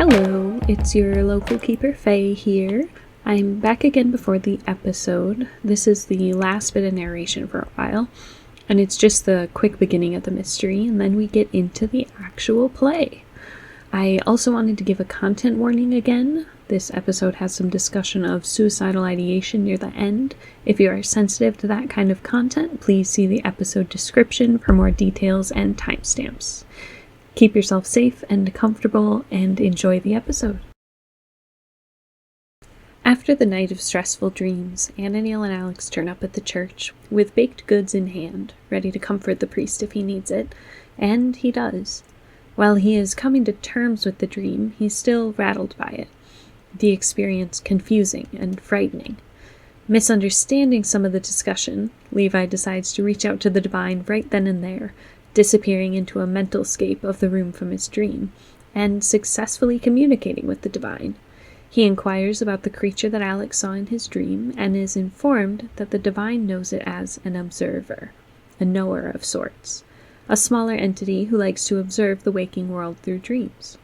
Hello, it's your local keeper Faye here. I'm back again before the episode. This is the last bit of narration for a while, and it's just the quick beginning of the mystery, and then we get into the actual play. I also wanted to give a content warning again. This episode has some discussion of suicidal ideation near the end. If you are sensitive to that kind of content, please see the episode description for more details and timestamps. Keep yourself safe and comfortable, and enjoy the episode. After the night of stressful dreams, Anna, Neil, and Alex turn up at the church with baked goods in hand, ready to comfort the priest if he needs it, and he does. While he is coming to terms with the dream, he's still rattled by it. The experience confusing and frightening. Misunderstanding some of the discussion, Levi decides to reach out to the divine right then and there, disappearing into a mental scape of the room from his dream, and successfully communicating with the divine. He inquires about the creature that Alex saw in his dream, and is informed that the divine knows it as an observer, a knower of sorts, a smaller entity who likes to observe the waking world through dreams.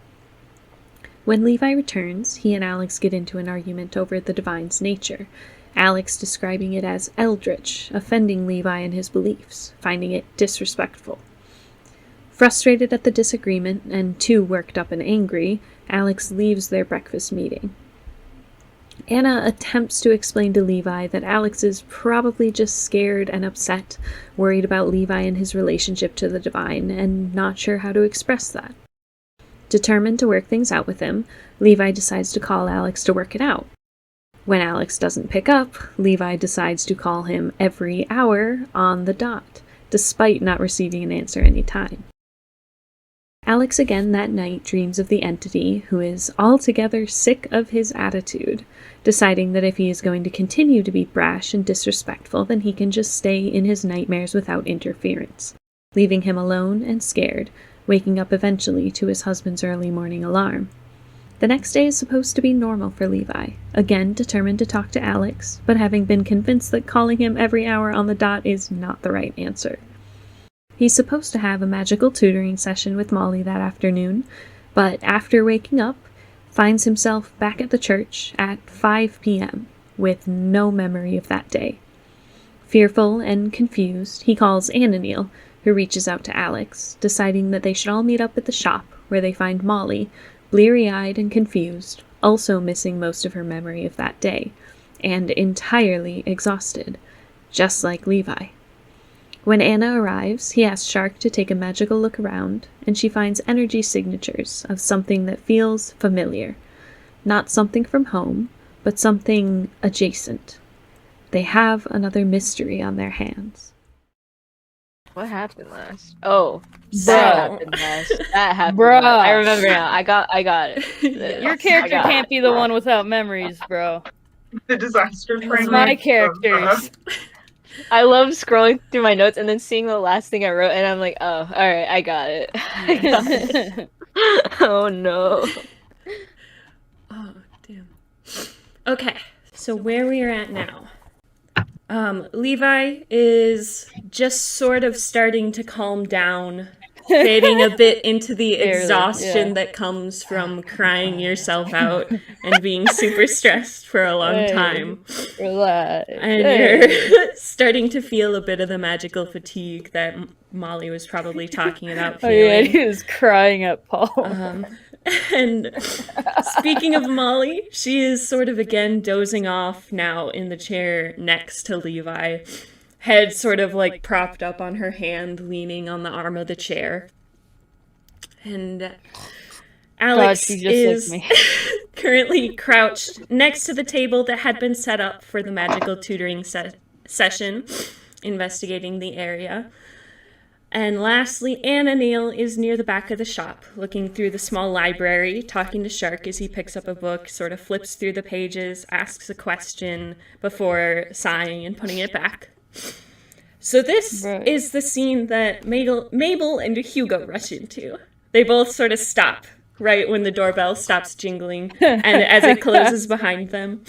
When Levi returns, he and Alex get into an argument over the divine's nature, Alex describing it as eldritch, offending Levi and his beliefs, finding it disrespectful. Frustrated at the disagreement, and too worked up and angry, Alex leaves their breakfast meeting. Anna attempts to explain to Levi that Alex is probably just scared and upset, worried about Levi and his relationship to the divine, and not sure how to express that. Determined to work things out with him, Levi decides to call Alex to work it out. When Alex doesn't pick up, Levi decides to call him every hour on the dot, despite not receiving an answer any time. Alex again that night dreams of the entity, who is altogether sick of his attitude, deciding that if he is going to continue to be brash and disrespectful, then he can just stay in his nightmares without interference, leaving him alone and scared, waking up eventually to his husband's early morning alarm. The next day is supposed to be normal for Levi, again determined to talk to Alex, but having been convinced that calling him every hour on the dot is not the right answer. He's supposed to have a magical tutoring session with Molly that afternoon, but after waking up, finds himself back at the church at 5 p.m. with no memory of that day. Fearful and confused, he calls Anna, Neil, who reaches out to Alex, deciding that they should all meet up at the shop, where they find Molly, bleary-eyed and confused, also missing most of her memory of that day, and entirely exhausted, just like Levi. When Anna arrives, he asks Shark to take a magical look around, and she finds energy signatures of something that feels familiar. Not something from home, but something adjacent. They have another mystery on their hands. What happened last? Oh, That happened Bruh. last. I remember now. I got it. Your character can't be the one without memories, bro. The disaster train. It's my characters. I love scrolling through my notes and then seeing the last thing I wrote, and I'm like, oh, alright, I got it. I got it. Oh no. Oh, damn. Okay, so where we are at now. Levi is just sort of starting to calm down, fading a bit into the exhaustion that comes from crying yourself out and being super stressed for a long time. Relax. And you're starting to feel a bit of the magical fatigue that Molly was probably talking about feeling. Oh yeah, he was crying at Paul. And speaking of Molly, she is sort of again dozing off now in the chair next to Levi, head sort of like propped up on her hand, leaning on the arm of the chair. And Alex is currently crouched next to the table that had been set up for the magical tutoring session, investigating the area. And lastly, Anna, Neil is near the back of the shop, looking through the small library, talking to Shark as he picks up a book, sort of flips through the pages, asks a question before sighing and putting it back. So this is the scene that Mabel and Hugo rush into. They both sort of stop right when the doorbell stops jingling, and as it closes behind them.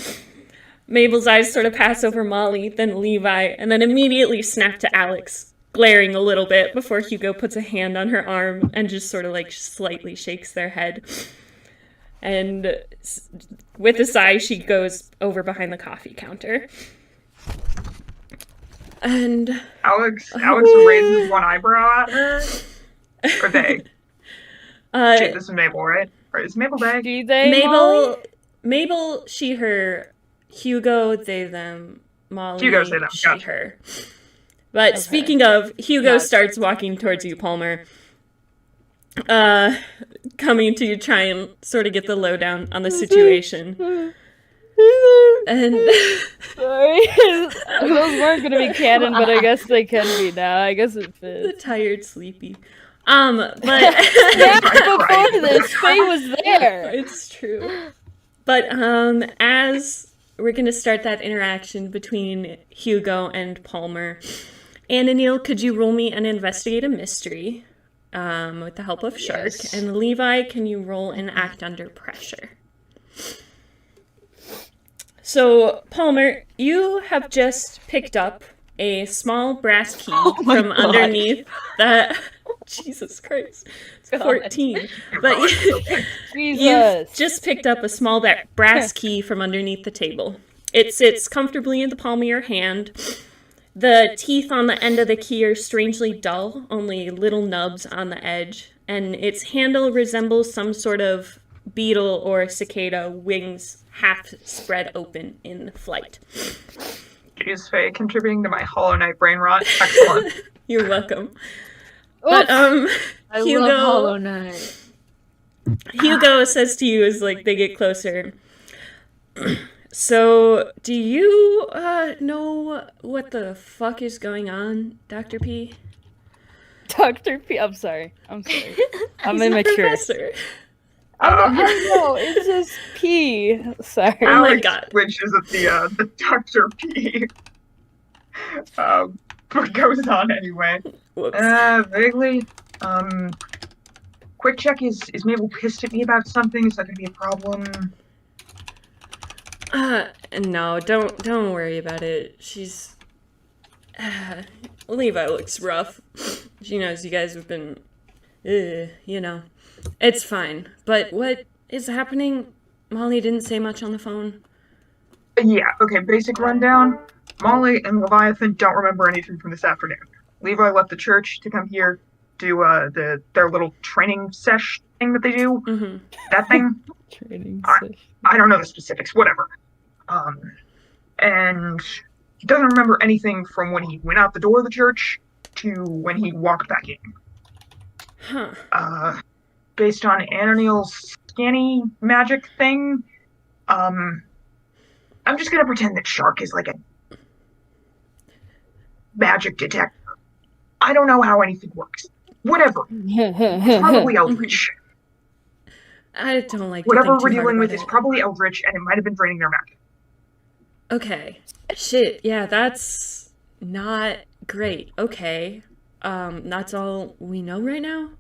Mabel's eyes sort of pass over Molly, then Levi, and then immediately snap to Alex, glaring a little bit before Hugo puts a hand on her arm and just sort of like slightly shakes their head. And with a sigh, she goes over behind the coffee counter. And Alex raises one eyebrow at her. Or they. Shit, this is Mabel, right? Or is Mabel they? Do they, Molly? Mabel, she, her. Hugo, they, them. Molly, Hugo, they, them. she, Gotcha. her. But speaking of, Hugo starts walking towards you, Palmer. Coming to try and sort of get the lowdown on the situation. And sorry, those weren't gonna be canon, but I guess they can be now. I guess it the fits. tired, sleepy. But Yeah, before this, Faye was there. it's true. But as we're gonna start that interaction between Hugo and Palmer, Anna Neal, could you roll me an investigate a mystery? With the help of Shark. Yes. And Levi, can you roll and act under pressure? So, Palmer, you have just picked up a small brass key from underneath that. Jesus Christ. It's 14. But you've just picked up a small brass key from underneath the table. It sits comfortably in the palm of your hand. The teeth on the end of the key are strangely dull, only little nubs on the edge, and its handle resembles some sort of beetle or cicada, wings half spread open in flight. Jeez, Faye, contributing to my Hollow Knight brain rot. Excellent. You're welcome. But, I Hugo, love Hollow Knight. Hugo says to you as, like, they get closer, so, do you, know what the fuck is going on, Dr. P? Dr. P. I'm sorry. I'm He's immature. professor. I know, it's just P. Sorry. Oh my Alex God. switches at the Dr. P. But goes on anyway. Whoops. Vaguely. Quick check, is Mabel pissed at me about something? Is that gonna be a problem? No, don't worry about it. She's... Levi looks rough. She knows you guys have been... you know. It's fine. But what is happening? Molly didn't say much on the phone. Yeah, okay, basic rundown. Molly and Leviathan don't remember anything from this afternoon. Levi left the church to come here, do their little training sesh thing that they do. Mm-hmm. That thing. Training I don't know the specifics, whatever. And he doesn't remember anything from when he went out the door of the church to when he walked back in. Huh. Based on Ananiel's scanny magic thing, I'm just gonna pretend that Shark is like a magic detector. I don't know how anything works. Whatever. It's probably Eldritch. I don't like Whatever to think we're too hard dealing with about is it. probably Eldritch, and it might have been draining their magic. Okay. Shit, yeah, that's not great. Okay. That's all we know right now?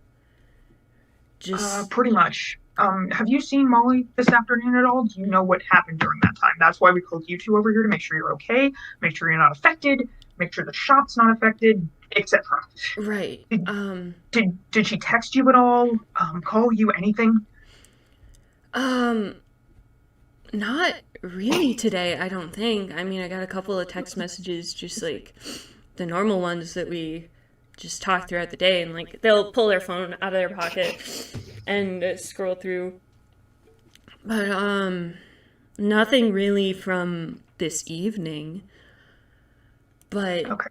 Just... Pretty much. Have you seen Molly this afternoon at all? Do you know what happened during that time? That's why we called you two over here, to make sure you're okay, make sure you're not affected, make sure the shop's not affected, etc. Right. Did she text you at all? Call you anything? Not really today, I don't think. I mean, I got a couple of text messages, just like the normal ones that we just talk throughout the day, and like they'll pull their phone out of their pocket and scroll through. But nothing really from this evening. But Okay.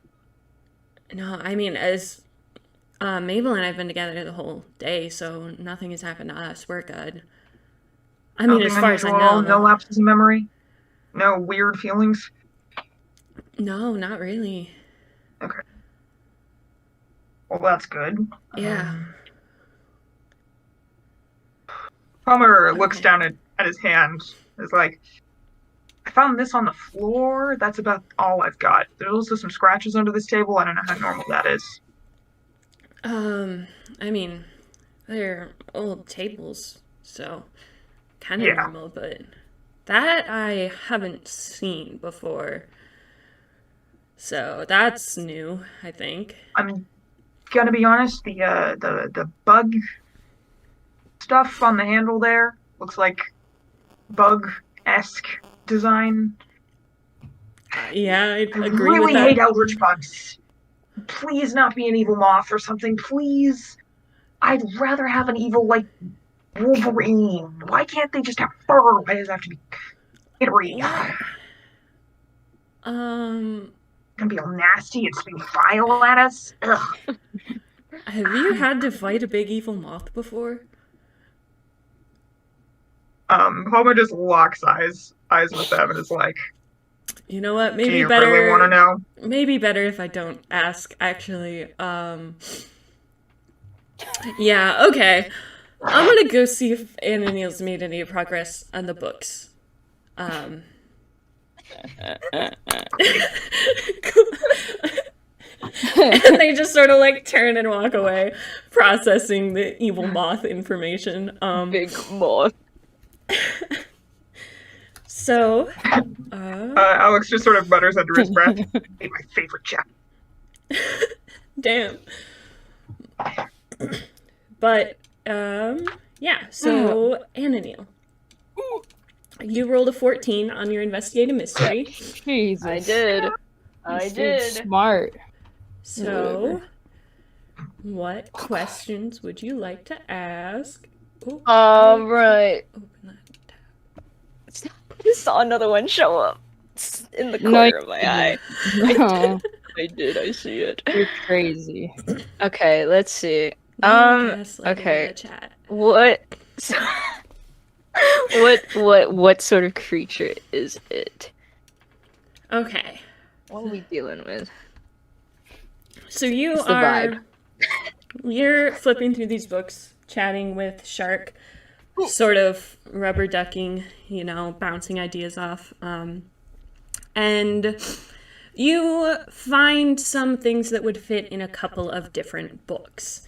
no, I mean, as Mabel and I have been together the whole day, so nothing has happened to us. We're good. I mean, as far as I know. No lapses in memory? No weird feelings? No, not really. Okay. Well, that's good. Yeah. Palmer looks Okay. down at his hand. Is like, I found this on the floor. That's about all I've got. There's also some scratches under this table. I don't know how normal that is. I mean, they're old tables, so kind of Yeah. normal, but that I haven't seen before. So that's new, I think. I'm gonna be honest. The bug stuff on the handle there. Looks like bug-esque design. Yeah, I'd I agree with really that. hate eldritch bugs. Please not be an evil moth or something, please. I'd rather have an evil, like, Wolverine. Why can't they just have fur? Why does it have to be glittery? What? Gonna be all nasty and spitting fire at us. Ugh. Have you had to fight a big evil moth before? Homer just locks eyes with them and is like, You know what? "Do Maybe you better. really want to know?" Maybe better if I don't ask. Actually, yeah. Okay. I'm gonna go see if Anne and Neil's made any progress on the books. And they just sort of like turn and walk away, processing the evil moth information. Big moth. So, Alex just sort of mutters under his breath, "Hey, my favorite chap." damn. But, yeah, so, Anne and Neil. You rolled a 14 on your investigative mystery. Jesus. I did. I This dude's did. Smart. So, what questions would you like to ask? Oh, All right. open that tab. I saw another one show up in the corner of my eye. No, I did. I see it. you're crazy. Okay, let's see. Gaslighting in Okay. the chat. What? What sort of creature is it? Okay. What are we dealing with? So you What's the vibe? you're flipping through these books, chatting with Shark, sort of rubber ducking, bouncing ideas off. And you find some things that would fit in a couple of different books.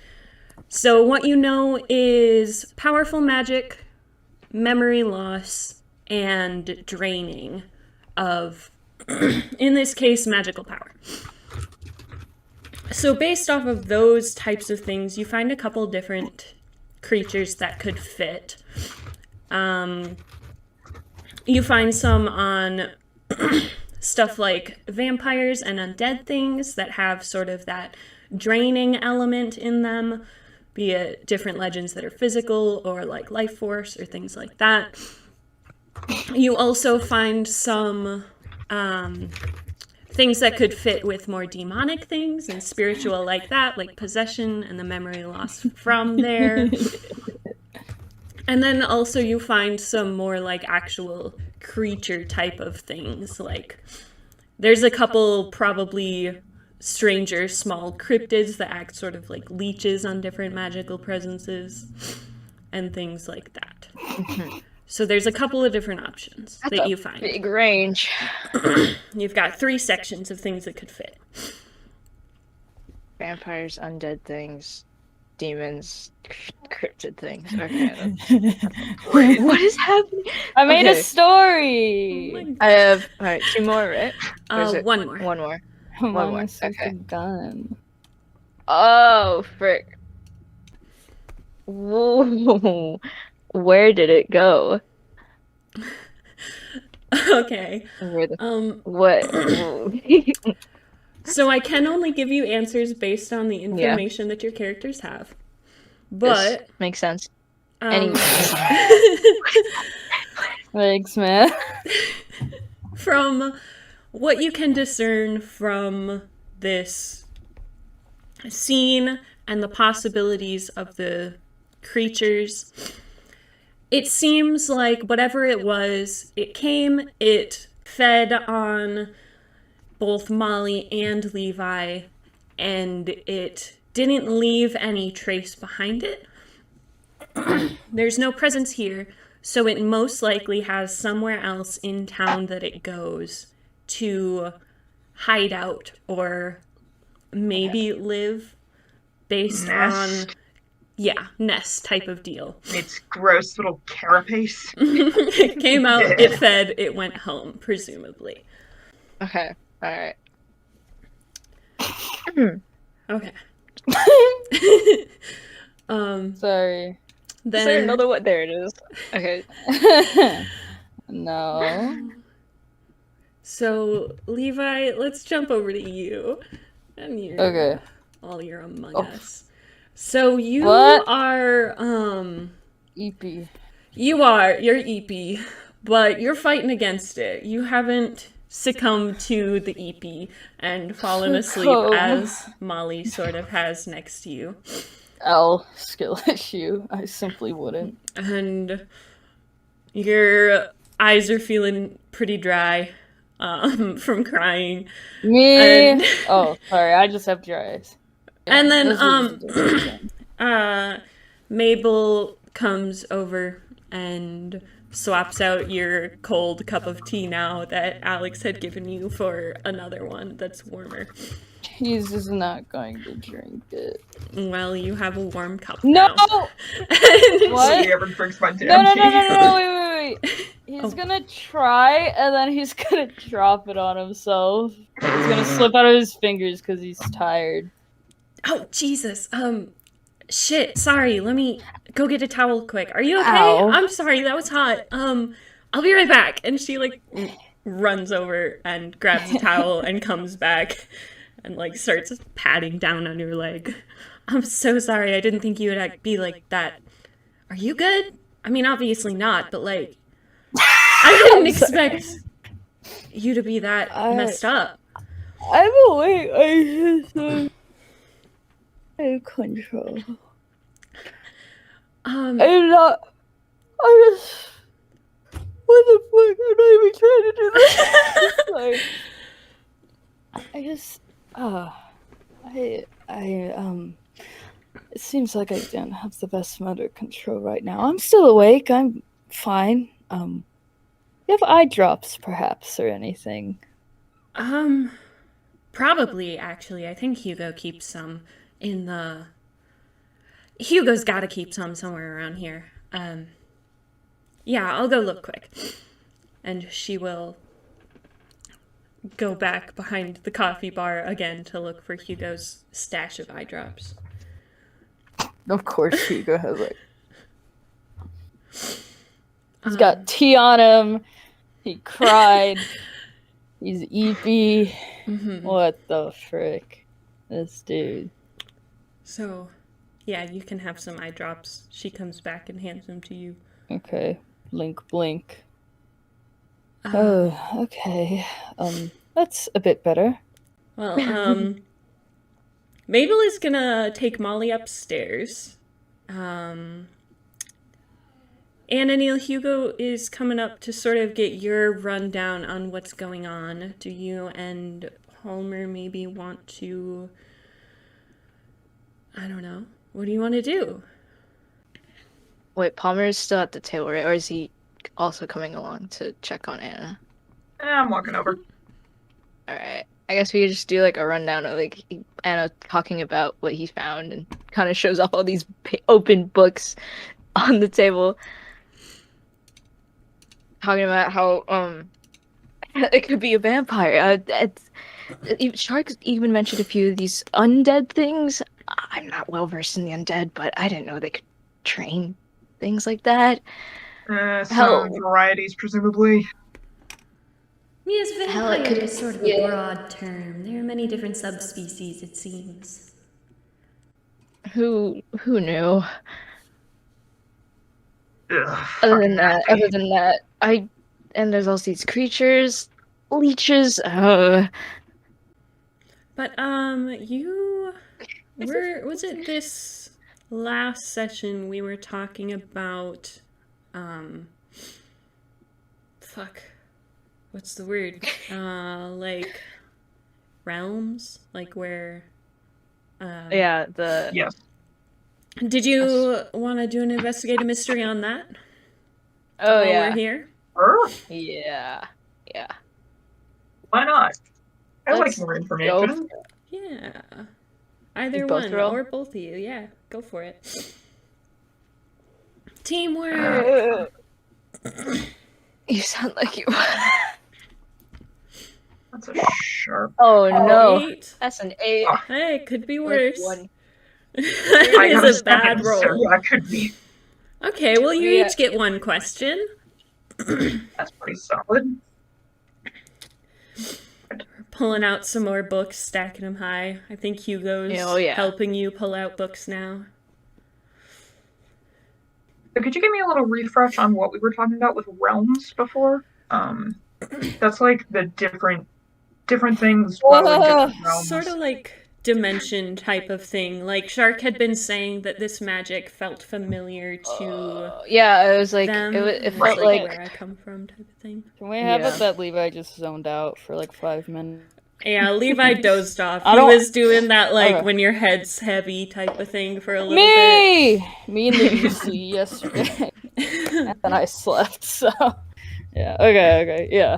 So what you know is powerful magic, memory loss, and draining of, in this case, magical power. So based off of those types of things, you find a couple different creatures that could fit. You find some on stuff like vampires and undead things that have sort of that draining element in them, be it different legends that are physical or like life force or things like that. You also find some things that could fit with more demonic things and spiritual like that, like possession and the memory loss from there. And then also you find some more like actual creature type of things. Like there's a couple probably stranger small cryptids that act sort of like leeches on different magical presences and things like that. So there's a couple of different options that you find. Big range. You've got 3 sections of things that could fit. Vampires, undead things, demons, cryptid things. Okay. What is happening? I made a Okay. story. I have 2 more, right? Or is it One more. One more. Mama more, took okay. a gun. Oh, frick. Whoa. Where did it go? Okay. Where the What? Whoa. So I can only give you answers based on the information that your characters have. But This makes sense. um, Thanks, man. from what you can discern from this scene and the possibilities of the creatures, it seems like whatever it was, it came, it fed on both Molly and Levi, and it didn't leave any trace behind it. There's no presence here, so it most likely has somewhere else in town that it goes to hide out or maybe live based Nest. on, nest type of deal. Its gross little carapace. It came out, it fed, it went home, presumably. Okay. Alright. Okay. Sorry. Is there Then another one? There it is. Okay. No. so Levi, let's jump over to you. And you're Okay. you're among us. So you What? are EP. you're EP, but you're fighting against it. You haven't succumbed to the EP and fallen asleep Succumb. as Molly sort of has next to you. Skill issue. I simply wouldn't. And your eyes are feeling pretty dry from crying. Me. And- Oh, sorry. I just have dry eyes. And then This is different. Mabel comes over and swaps out your cold cup of tea now that Alex had given you for another one that's warmer. He's just not going to drink it. Well, you have a warm cup No! now. What? He ever drinks my damn No, tea. wait. He's Oh. gonna try, and then he's gonna drop it on himself. He's gonna slip out of his fingers because he's tired. Oh, Jesus. Shit, sorry, let me go get a towel quick. Are you okay? Ow. I'm sorry, that was hot. I'll be right back. And she, like, runs over and grabs a towel and comes back and, like, starts patting down on your leg. I'm so sorry, I didn't think you would be like that. Are you good? I mean, obviously not, but, like, I didn't expect you to be that messed up. I'm awake. I just have control. I'm not. I just. What the fuck? I'm not even trying to do this. Like, I just. It seems like I don't have the best motor control right now. I'm still awake. I'm fine. You have eye drops, perhaps, or anything? Probably, actually. I think Hugo keeps some in the... Hugo's gotta keep some somewhere around here. Yeah, I'll go look quick. And she will go back behind the coffee bar again to look for Hugo's stash of eye drops. Of course, Hugo has like. He's got tea on him. He cried. He's EP. What the frick? This dude. So, yeah, you can have some eye drops. She comes back and hands them to you. Okay. Blink, blink. Oh, okay. That's a bit better. Well, Mabel is gonna take Molly upstairs. Anna Neil, Hugo is coming up to sort of get your rundown on what's going on. Do you and Palmer maybe want to... I don't know. What do you want to do? Wait, Palmer is still at the table, right? Or is he also coming along to check on Anna? I'm walking over. Alright. I guess we could just do like a rundown of like Anna talking about what he found and kind of shows off all these open books on the table. Talking about how it could be a vampire. Shark even mentioned a few of these undead things. I'm not well versed in the undead, but I didn't know they could train things like that. Some varieties, presumably. Yes, Hell, it vampire could- is sort of a broad term. There are many different subspecies, it seems. Who knew? Ugh, Other fucking than that, and there's also these creatures, leeches. But, was it this last session we were talking about, what's the word? Like, realms? Like where, Yeah, Yes. Did you want to do an investigative mystery on that? Oh while yeah, we're here? yeah. Why not? I Let's like more go information. Yeah. Either You both one, roll? or both of you. Yeah, go for it. Teamwork! You sound like you. That's a sharp. Oh no, 8. that's an 8. Hey, could be Like worse. one. It is a bad So roll. yeah, it could be. Okay, well, you Yeah. each get one question. That's pretty solid. Pulling out some more books, stacking them high. I think Hugo's Yeah. helping you pull out books now. So could you give me a little refresh on what we were talking about with realms before? That's like the different things dwell in different realms. Sort of like dimension type of thing. Like Shark had been saying that this magic felt familiar to Yeah, it was like them. it was felt like where I come from type of thing. Can we have Yeah. it that Levi just zoned out for like 5 minutes? Yeah, Levi dozed off. I He don't- was doing that like Okay. when your head's heavy type of thing for a little bit. Me and the UC yesterday. And then I slept, so yeah. Okay, yeah.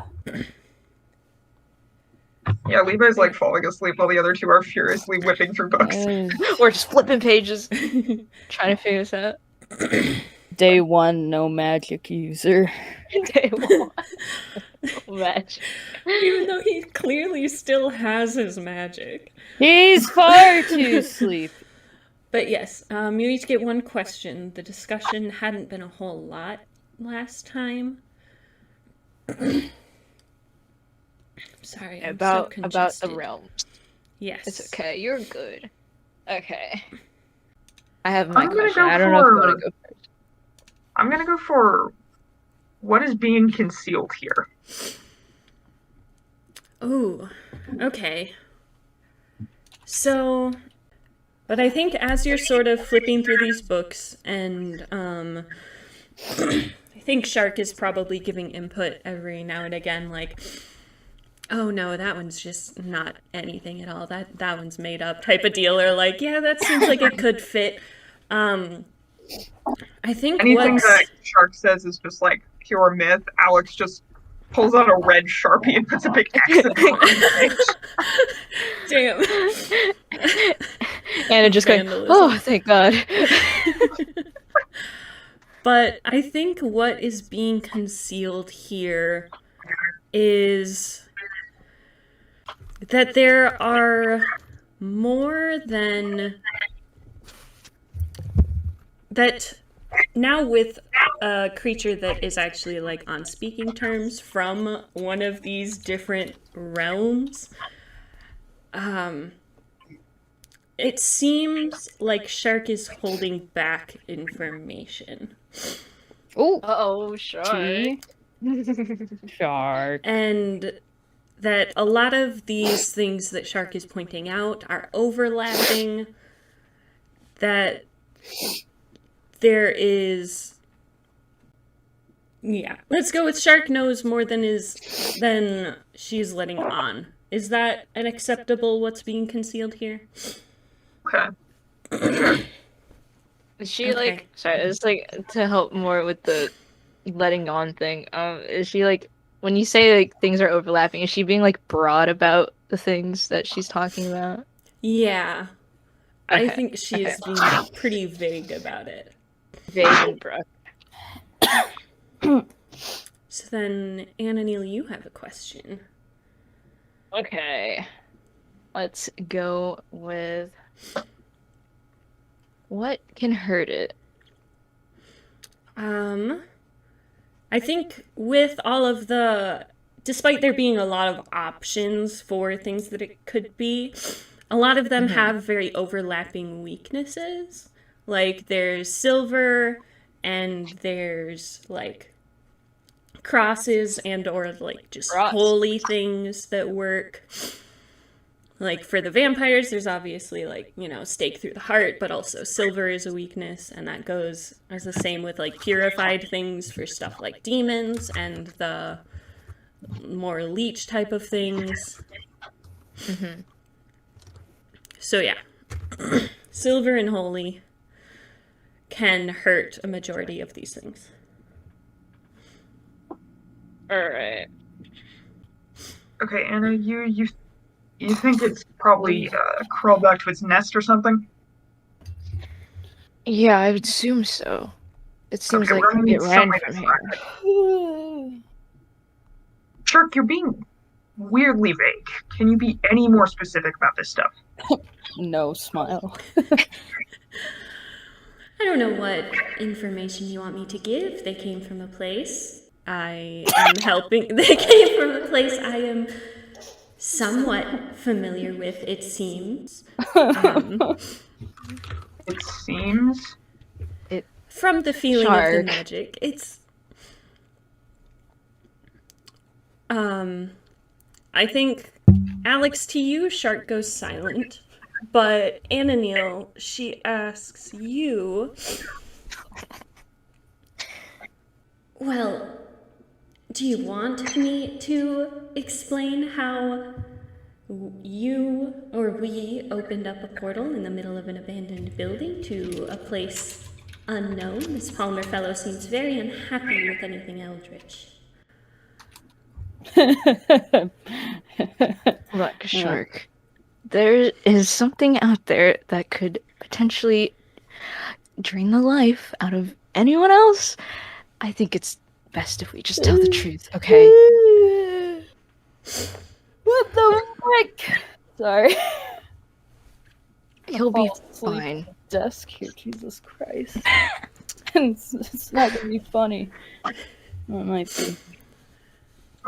Yeah, Levi's like falling asleep while the other two are furiously whipping through books. we're just flipping pages, trying to figure this out. Day 1, no magic user. Day one. Match. Even though he clearly still has his magic. He's far too sleepy. But yes, you each get one question. The discussion hadn't been a whole lot last time. Sorry, I'm About so the congested. realms. Yes. It's okay. You're good. Okay. I have my I'm gonna question. go I don't know if you for- want to go first. I'm gonna go for what is being concealed here. Ooh, okay. So, but I think as you're sort of flipping through these books, and I think Shark is probably giving input every now and again, like, oh no, that one's just not anything at all. That one's made up type of deal, or like, yeah, that seems like it could fit. I think Anything what's... that Shark says is just like pure myth. Alex just pulls out a red Sharpie and puts a big X in the Damn. Anna just going, Vandalism. oh, thank God. But I think what is being concealed here is that there are more than... that now with a creature that is actually like on speaking terms from one of these different realms, it seems like Shark is holding back information. Oh, Oh, sure. shark. And that a lot of these things that Shark is pointing out are overlapping, that there is... Yeah, let's go with Shark knows more than she's letting on. Is that an acceptable what's being concealed here? Okay. Is she Okay. like, sorry, it's like to help more with the letting on thing. Is she like, when you say like things are overlapping, is she being like broad about the things that she's talking about? Yeah. I Okay, think she is okay. being pretty vague about it. Vague and broad. So then, Anna Neal, you have a question. Okay. Let's go with what can hurt it? I think with all of the, despite there being a lot of options for things that it could be, a lot of them have very overlapping weaknesses. Like there's silver and there's like crosses and or like just Cross. holy things that work. Like for the vampires, there's obviously like, stake through the heart, but also silver is a weakness, and that goes as the same with like purified things for stuff like demons and the more leech type of things. So yeah, silver and holy can hurt a majority of these things. Alright. Okay, Anna, you think it's probably crawled back to its nest or something? Yeah, I would assume so. It seems Okay, like we're gonna it need ran some way to from track here. it. Shark, you're being weirdly vague. Can you be any more specific about this stuff? No smile. I don't know what information you want me to give. They came from a place. I am helping. They came from a place I am somewhat familiar with, it seems. It seems. From the feeling of the Shark. magic. It's... I think, Alex, to you, Shark goes silent. But Ananil, she asks you... Well, do you want me to explain how you or we opened up a portal in the middle of an abandoned building to a place unknown? This Palmer fellow seems very unhappy with anything eldritch. Look, Shark. There is something out there that could potentially drain the life out of anyone else. I think it's best if we just tell the truth, okay? What the frick? Sorry. He'll be Fall asleep fine. at the desk here, Jesus Christ. it's not gonna be funny. Well, it might be.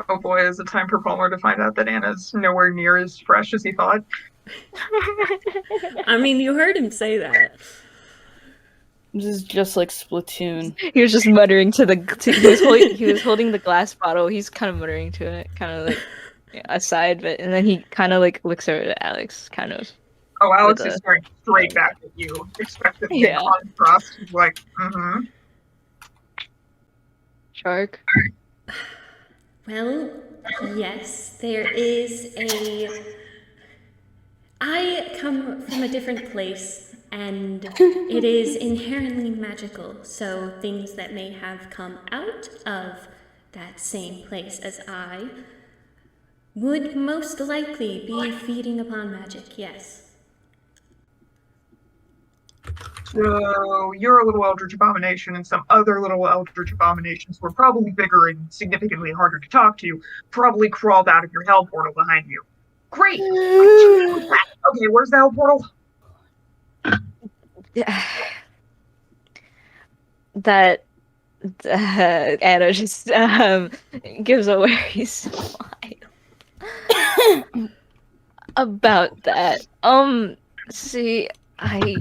Oh boy, is it time for Palmer to find out that Anna's nowhere near as fresh as he thought. I mean, you heard him say that. This is just like Splatoon. He was just muttering to the. He was holding the glass bottle. He's kind of muttering to it, kind of like aside, but and then he kind of like looks over at Alex, kind of. Oh, Alex With is staring straight back at you, expectantly Yeah. on thrust. He's like, mm-hmm. Shark. Well, yes, there is a... I come from a different place, and it is inherently magical, so things that may have come out of that same place as I would most likely be feeding upon magic, yes. So you're a little eldritch abomination, and some other little eldritch abominations who are probably bigger and significantly harder to talk to probably crawled out of your hell portal behind you. Great! Okay, where's the hell portal? That Anna just gives a weary smile about that. See, I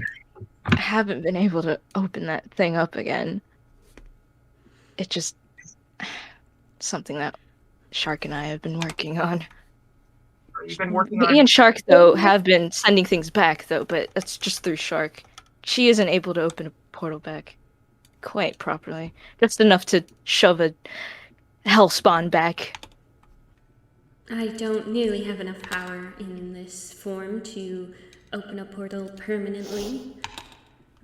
haven't been able to open that thing up again. It just something that Shark and I have been working on. You've been working Me on. and Shark, though, have been sending things back, though, but that's just through Shark. She isn't able to open a portal back quite properly. Just enough to shove a hellspawn back. I don't nearly have enough power in this form to open a portal permanently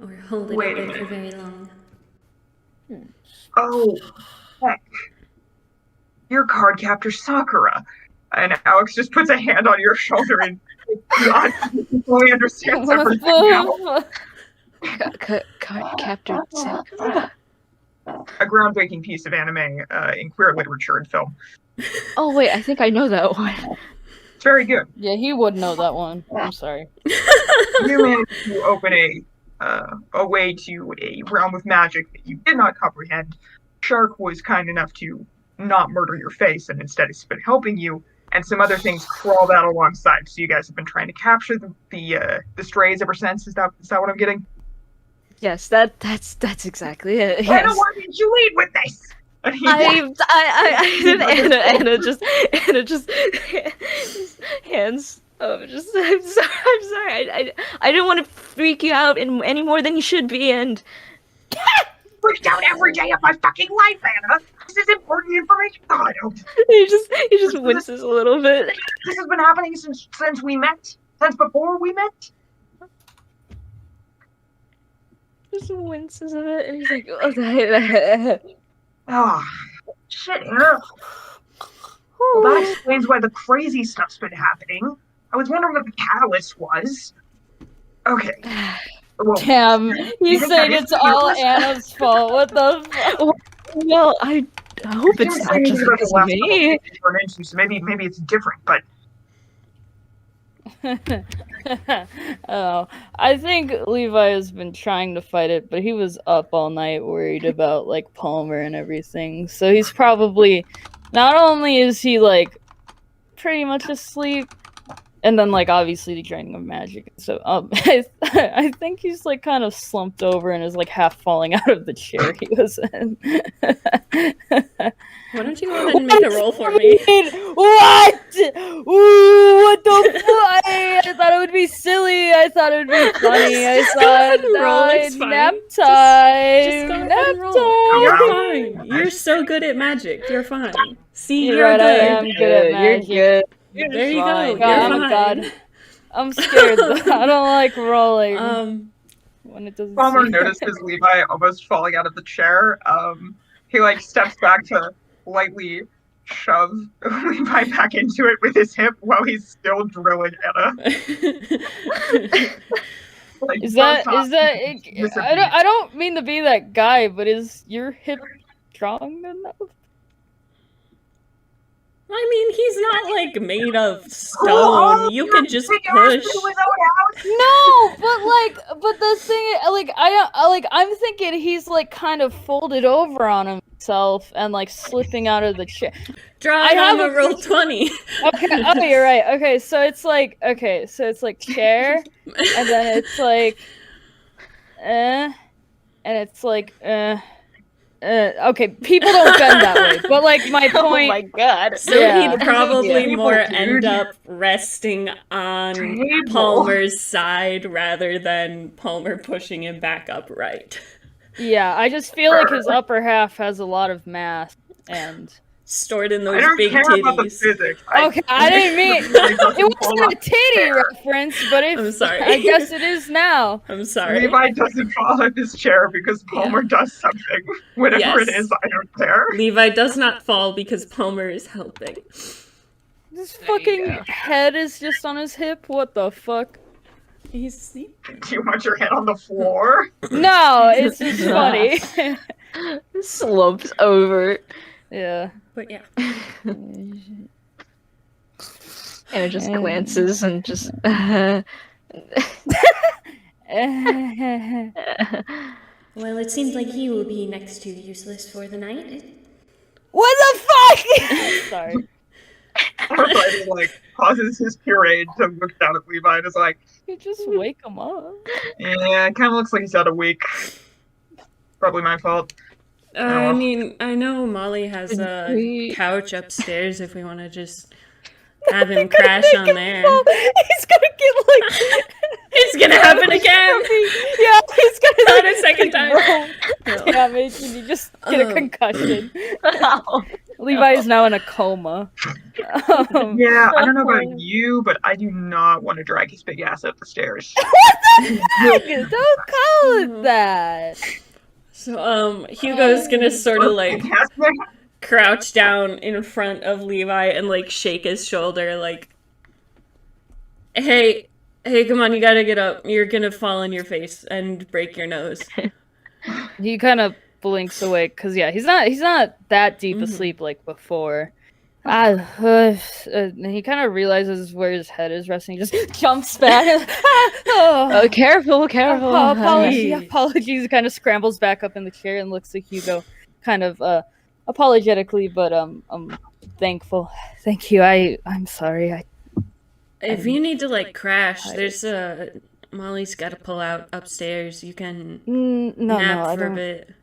or hold it Wait a open for minute. very long. Oh, heck. You're card captor Sakura. And Alex just puts a hand on your shoulder and God, he fully understands everything now. Captain Sakura. A groundbreaking piece of anime in queer literature and film. Oh, wait, I think I know that one. It's very good. Yeah, he would know that one. I'm sorry. You managed to open a way to a realm of magic that you did not comprehend. Shark was kind enough to not murder your face and instead has been helping you, and some other things crawled out alongside. So you guys have been trying to capture the strays ever since. Is that what I'm getting? Yes, that's exactly it. Anna, Yes. why did you lead with this? And he Anna just hands. Oh, just I'm sorry. I didn't want to freak you out any more than you should be, and freaked out every day of my fucking life, Anna. This is important information. God, he just winces a little bit. this has been happening since we met. Since before we met. Just winces a bit, and he's like, okay. Oh, shit, Anna. Well, that explains why the crazy stuff's been happening. I was wondering what the catalyst was. Okay. Well, Damn, you he's think saying that is it's the all catalyst? Anna's fault. What the fuck? Well, I hope it's You're not saying just about the because of last me. couple of things you run into, so maybe it's different, but Oh, I think Levi has been trying to fight it, but he was up all night worried about like Palmer and everything. So he's probably not only is he like pretty much asleep, and then like obviously the draining of magic. So I think he's like kind of slumped over and is like half falling out of the chair he was in. Why don't you go ahead and make a roll for me? What? Ooh, what the fuck? I thought it would be silly. I thought it would be funny. I thought Roll, it's fine. nap Just time. go ahead Nap and roll. time. You're fine. You're so good at magic. You're fine. See, You're you're right, good. I am good at magic. You're good. There you go. fine. You're God, fine. I'm a god. I'm scared. Though. I don't like rolling when it doesn't. Palmer seem- notices Levi almost falling out of the chair. He like steps back to lightly shove Levi back into it with his hip while he's still drilling Anna. Like, Is that? disappears. I don't mean to be that guy, but is your hip strong enough? I mean, he's not like made of stone. You can just push. No, but the thing, I'm thinking he's like kind of folded over on himself and like slipping out of the chair. Draw I it on have the roll 20. Okay, oh, you're right. Okay, so it's like chair, and then it's like, and it's like, okay, people don't bend that way, but like my point. Oh my god. So Yeah. he'd probably Yeah. more Dude. end up resting on Table. Palmer's side rather than Palmer pushing him back upright. Yeah, I just feel like his upper half has a lot of mass, and Stored in I those don't big care about the titties. physics. okay, I didn't mean it wasn't a titty reference, but I'm sorry. I guess it is now. I'm sorry. Levi doesn't fall out of his chair because Palmer does something. Whatever it Yes. is, I don't care. Levi does not fall because Palmer is helping. This fucking head is just on his hip. What the fuck? He's sleeping. Do you want your head on the floor? No, it's just funny. Slumps over. Yeah. But yeah. And it just glances and just. Well, it seems like he will be next to useless for the night. What the fuck? Sorry. Palmer like pauses his parade to look down at Levi and is like, You just wake him up. yeah, it kind of looks like he's out a week. Probably my fault. I mean, I know Molly has a We- couch upstairs if we want to just have him crash on there. He's gonna get like. It's gonna happen again! Yeah, he's gonna Not a second time. roll damage and you just get a concussion. Ow. Levi is now in a coma. Yeah, I don't know about you, but I do not want to drag his big ass up the stairs. Don't call it that. So, Hugo's gonna sort of like crouch down in front of Levi and like shake his shoulder, like, hey, come on, you gotta get up. You're gonna fall on your face and break your nose. He kind of blinks awake because he's not that deep asleep like before. And he kind of realizes where his head is resting. He just jumps back. Oh, careful. Apologies. Kind of scrambles back up in the chair and looks at Hugo, kind of apologetically, but I'm thankful. Thank you. I'm sorry. If you need to like crash, there's Molly's got to pull out upstairs. You can nap for a bit.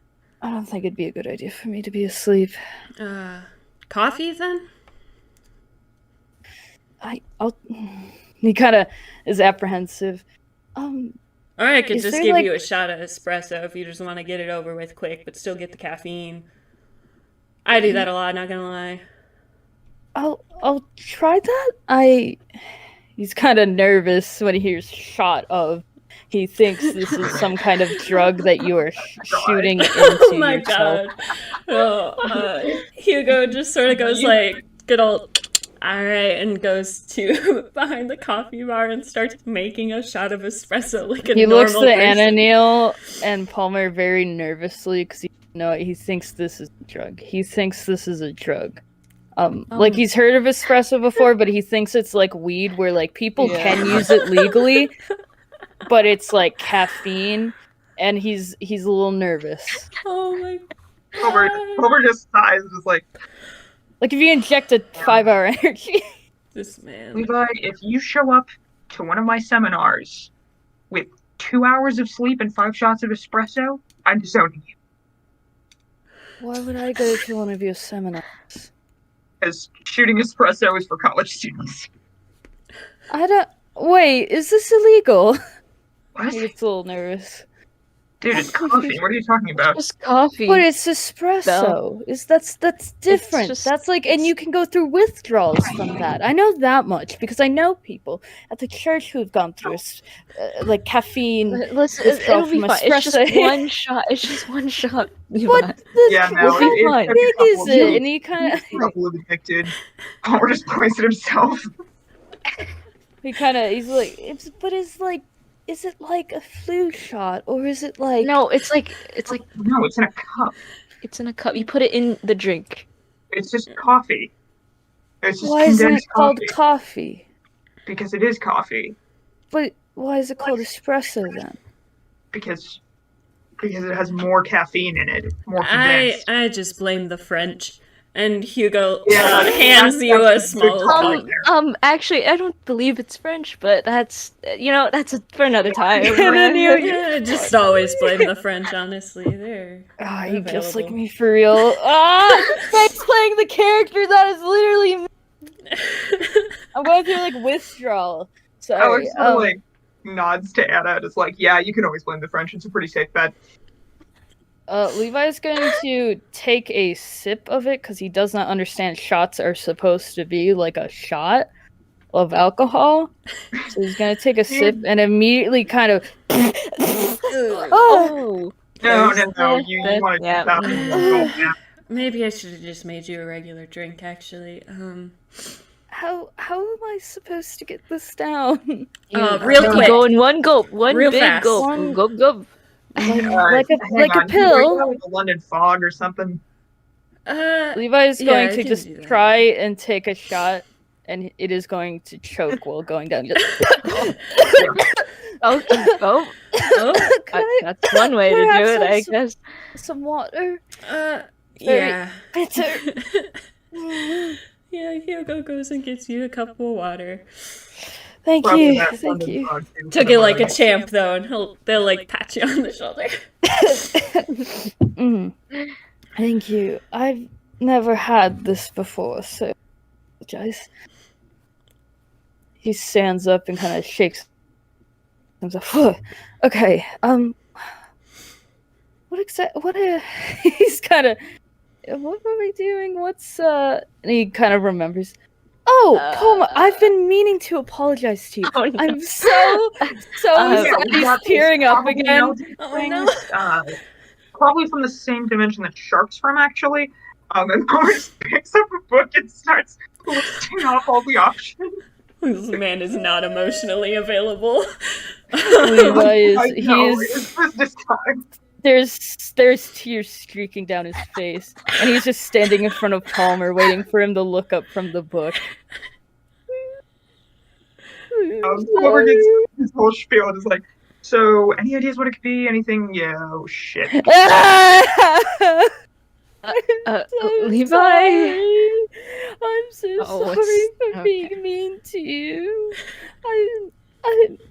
I don't think it'd be a good idea for me to be asleep. Coffee then? I'll. He kind of is apprehensive. Or I could Is just there, give like- you a shot of espresso if you just want to get it over with quick, but still get the caffeine. I do that a lot, not gonna lie. I'll try that. He's kind of nervous when he hears shot of. He thinks this is some kind of drug that you are shooting into Oh my yourself. god. Hugo just sort of goes like, good old, alright, and goes to behind the coffee bar and starts making a shot of espresso like a He normal looks at person. Ananil and Palmer very nervously because he thinks this is a drug. He thinks this is a drug. Like he's heard of espresso before, but he thinks it's like weed where like people can use it legally, but it's like caffeine, and he's a little nervous. Oh my Homer just sighs, just like if you inject a 5-hour energy. this man. Levi, if you show up to one of my seminars with 2 hours of sleep and 5 shots of espresso, I'm disowning you. Why would I go to one of your seminars? Because shooting espresso is for college students. Wait, is this illegal? What? He gets a little nervous. Dude, it's coffee. What are you talking about? Just coffee. But it's espresso. That's different. just- That's like, and you can go through withdrawals from that. I know that much because I know people at the church who've gone through like caffeine. Listen, withdrawal it'll be from fine. It's just espresso. one shot. It's just one shot. Levi. What the Yeah, no, how it's big a is couple it? of- And he kind of a couple of addicted. Homer just points at himself. he's like, is it like a flu shot or is it like No, it's like No, it's in a cup. it's in a cup. You put it in the drink. It's just coffee. It's just why isn't it condensed called coffee. coffee? Because it is coffee. But why is it called espresso then? Because it has more caffeine in it. More condensed. I just blame the French. And Hugo that's hands you a a small good cup. point. Actually, I don't believe it's French, but that's for another time. And then Yeah, just always blame the French, honestly. They're Ah, you just like available. me for real. Thanks playing the character that is literally me. I'm going through like withdrawal. Sorry. Alex sort of like nods to Anna and is like, yeah, you can always blame the French. It's a pretty safe bet. Levi's going to take a sip of it because he does not understand shots are supposed to be like a shot of alcohol. So he's going to take a sip and immediately kind of. Oh, No. You want to yeah. do that. Yeah. Maybe I should have just made you a regular drink, actually. How am I supposed to get this down? Real You quick. go in one gulp, one Real big fast. gulp. One- Gulp. Like Hang a on. pill. Like a London fog or something. Levi's Yeah, going I to can just do that. try and take a shot, and it is going to choke while going down. Just, Oh, Oh, that's one way to Perhaps do it, I some- guess. some water. yeah. Bitter. Yeah, Hugo goes and gets you a cup of water. Thank Probably you. that Thank London you. fog, too. Took it like a champ, though, and they'll like pat you on the shoulder. Thank you. I've never had this before, so I apologize. He stands up and kind of shakes himself. Okay, he's kind of, what were we doing? And he kind of remembers. Oh, Palma, I've been meaning to apologize to you. Oh, no. I'm so sad we he's got this tearing up probably again. melted Oh, things, probably from the same dimension that Shark's from, actually. And Homer just picks up a book and starts listing off all the options. This man is not emotionally available. Levi I is know, he is it's Christmas time. there's tears streaking down his face, and he's just standing in front of Palmer waiting for him to look up from the book. Homer gets his whole spiel and is like, so, any ideas what it could be? Anything? Yeah, oh shit. Levi. Sorry. I'm so Oh, sorry it's- for okay. being mean to you. I didn't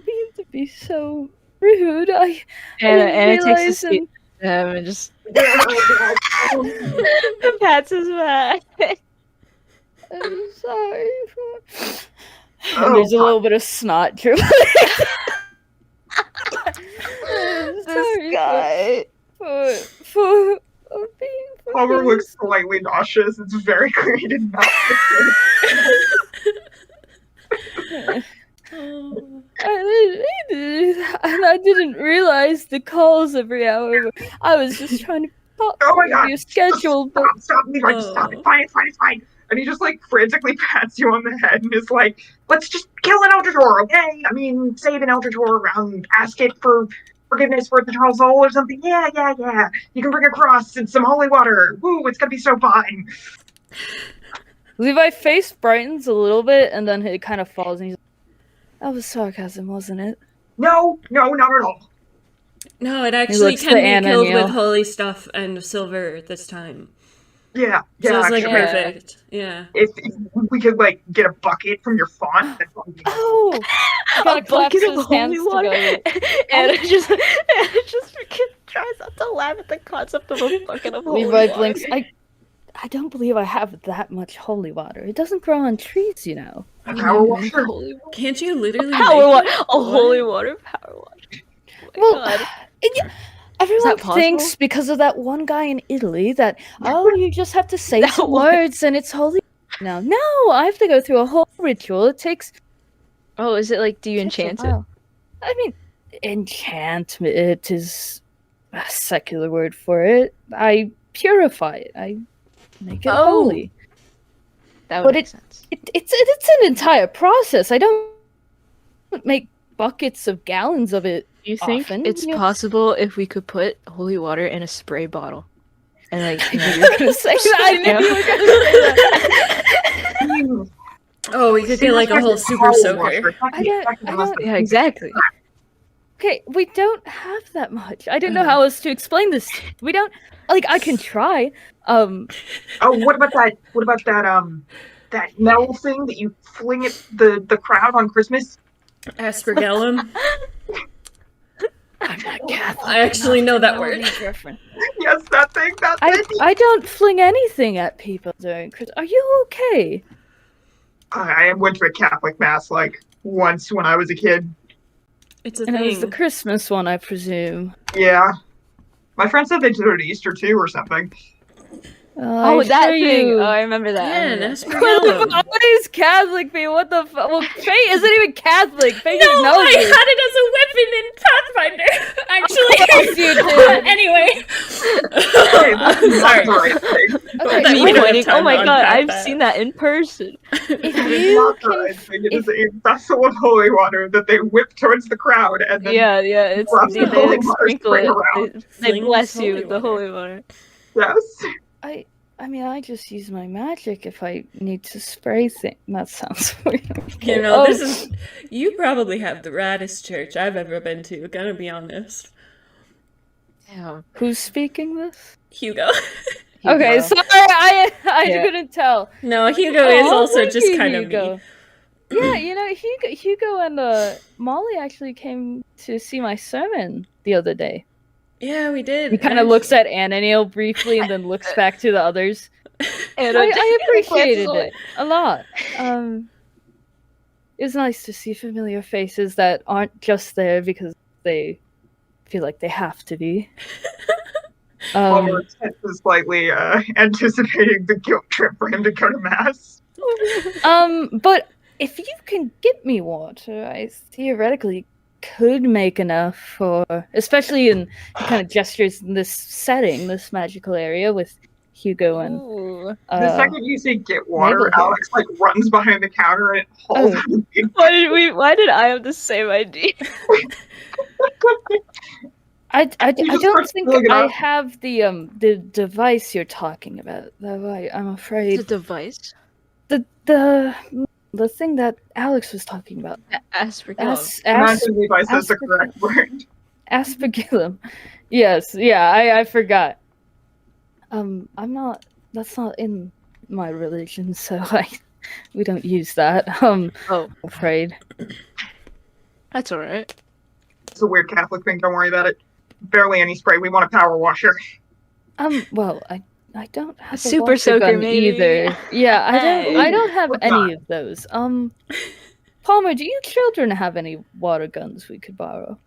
mean to be so rude. I And didn't it takes a realize seat and just pats his back. I'm sorry for. Oh, And there's a God. little bit of snot dribbling. I'm This sorry guy. for being. Homer looks slightly nauseous. It's very clear he did not. Oh. And I didn't realize the calls every hour. I was just trying to talk Oh my to God. your schedule, but Stop, Levi, just stop. It's fine, it's fine, it's fine. And he just like frantically pats you on the head and is like, let's just kill an Eldritch Horror, okay? I mean, save an Eldritch Horror around, ask it for forgiveness for the Charles Soul or something. Yeah. You can bring a cross and some holy water. Woo, it's gonna be so fine. Levi's face brightens a little bit, and then it kind of falls, and he's like, that was sarcasm, wasn't it? No, not at all. No, it actually looks can to be Anna killed Neil. with holy stuff and silver this time. Yeah, So it's like actually, perfect. Yeah. if we could like get a bucket from your font, that'd probably be Oh! He A kinda claps bucket of his holy hands water. together. And it just freaking tries not to laugh at the concept of a bucket of holy Levi water. blinks. I don't believe I have that much holy water. It doesn't grow on trees, you know. a power washer. Holy water. Can't you literally Power make water. it? A What? holy water power water. Well, God. everyone possible? thinks because of that one guy in Italy that, oh, you just have to say That some one. words and it's holy. No, I have to go through a whole ritual. It takes Oh, is it like, do you takes a enchant it? while. I mean, enchantment is a secular word for it. I purify it. I make it Oh. holy. That But would make sense. It's an entire process. I don't make buckets of gallons of it. Do you think often, it's yeah. possible if we could put holy water in a spray bottle? And like, I knew you were gonna say that. I knew you were gonna say that. Oh, we could get like a whole super soaker. yeah, exactly. Okay, we don't have that much. I don't know how else to explain this. We don't like. I can try. Oh, what about that? That metal thing that you fling at the crowd on Christmas? Aspergillum. I'm not Catholic. I actually know that word. Yes, that thing. I don't fling anything at people during Christmas. Are you okay? I went to a Catholic mass like once when I was a kid. It's a And it was the thing. Christmas one, I presume. Yeah, my friend said they did it at Easter too or something. Oh, that sure thing. you- Oh, I remember that. I Yeah, an remember that. aspergillum. All these Catholic people, what the fuck? Well, Faye isn't even Catholic. Faye No, just knows I it. had it as a weapon in Pathfinder. Actually, course you did. Anyway. Hey, that's not Sorry. the right thing. Okay, That Me we don't have pointing. time Oh my to god, unpack I've that. seen that in person. If It's you not the can, right thing. It is a vessel of holy water that they whip towards the crowd and then Yeah, it's Drops they the holy like water sprinkle spray it. around. They Fling bless holy you with the water. holy water. yes. I mean, I just use my magic if I need to spray things. That sounds weird. You know, Oh, this is. You probably have the raddest church I've ever been to, gonna be honest. Damn. Who's speaking this? Hugo. Okay, Hugo. sorry, I Yeah. couldn't tell. No, Hugo is Oh, also thank just you, kind of Hugo. me. Yeah, you know, Hugo and Molly actually came to see my sermon the other day. Yeah, we did. He kind of looks at Anna Neil briefly and then looks back to the others. And I appreciated glances it a lot. It's nice to see familiar faces that aren't just there because they feel like they have to be. Palmer is slightly anticipating the guilt trip for him to go to mass. But if you can get me water, I theoretically could make enough for, especially in kind of gestures in this setting, this magical area with Hugo and Ooh. The second you say get water, Mabel here. Alex like runs behind the counter and hauls out a big Why did I have the same idea? I You just don't start think filling it I up. have the device you're talking about, though. I'm afraid The device? the thing that Alex was talking about. Aspergillum. Imagine Levi says the correct word. Aspergillum. Yes, yeah, I forgot. I'm not. That's not in my religion, so we don't use that. Oh, I'm afraid. that's alright. It's a weird Catholic thing, don't worry about it. Barely any spray, we want a power washer. Well, I don't have a Super water soaker, gun maybe. either. Yeah, I don't have What's any that? of those. Palmer, do you children have any water guns we could borrow?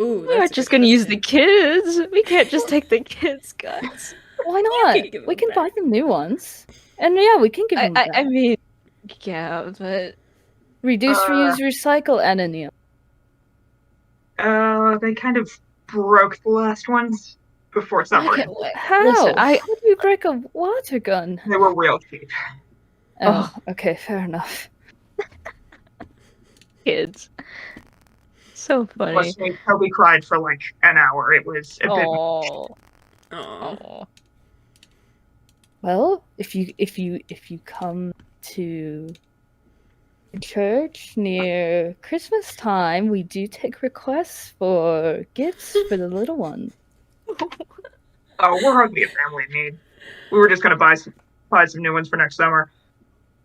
Ooh, We're that's a just good gonna use the question. kids. We can't just take the kids' guns. Why not? can give We them can buy them new ones, and yeah, we can give them. I mean, yeah, but reduce, reuse, recycle, and Neil. They kind of broke the last ones before summer. okay, How? Listen, How do you break a water gun? They were real cheap. Oh, okay, fair enough. kids. So funny. Trust me, Toby cried for like an hour. It was a bit. Oh. Aw. Well, if you come to church near Christmas time, we do take requests for gifts for the little ones. Oh, we're hardly a family in need. We were just gonna buy some new ones for next summer.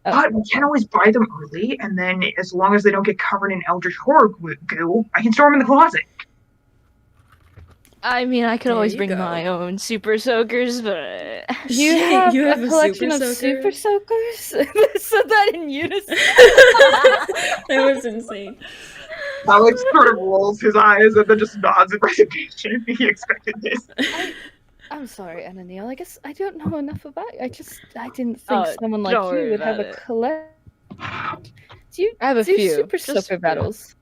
Oh. But we can always buy them early, and then as long as they don't get covered in eldritch horror goo, I can store them in the closet. I mean, I could There always you bring go. my own super soakers, but You Shit, have you have a a collection super of soaker? super soakers? Said that in unison. That was insane. Alex sort of rolls his eyes and then just nods in resignation. He expected this. I'm sorry, Anna Neal. I guess I don't know enough about you. I didn't think Oh, someone don't like worry you would have about a it. collect. Do you I have a do few. super Just a soaker few. battles?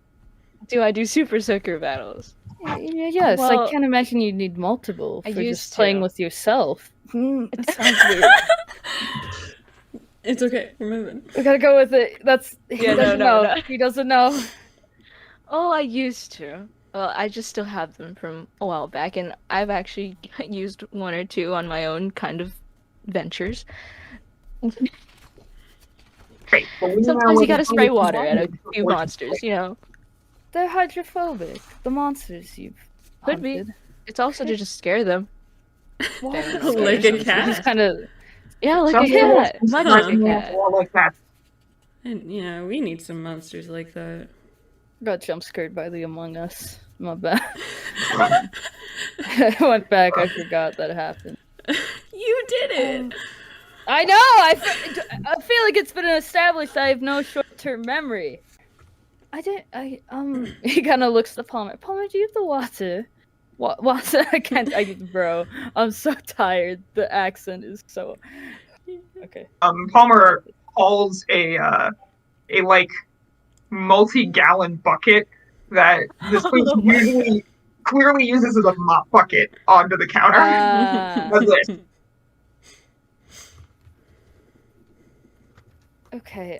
do I do super soaker battles? Yes, Well, I can't imagine you need multiple I for used just playing to. with yourself. It sounds weird. It's okay. We're moving. We gotta go with it. He Yeah, no, doesn't no, know. no. He doesn't know. Oh, I used to. Well, I just still have them from a while back, and I've actually used one or two on my own kind of ventures. Great. Well, Sometimes you gotta spray water at a few monsters, you know. They're hydrophobic. The monsters you've Could be. hunted. It's also to just scare them. Like a cat. He's kind of. Yeah, like Some a cat. people- Much Huh. like a cat. All like that. And yeah, we need some monsters like that. Got jump scared by the Among Us. My bad. I went back. I forgot that happened. You did it. I know. I feel like it's been established. I have no short-term memory. He kind of looks at Palmer. Palmer, do you have the water? Water? I can't. Bro, I'm so tired. The accent is so. Okay. Palmer hauls a like multi-gallon bucket that this place usually clearly uses as a mop bucket onto the counter. That's it. Okay.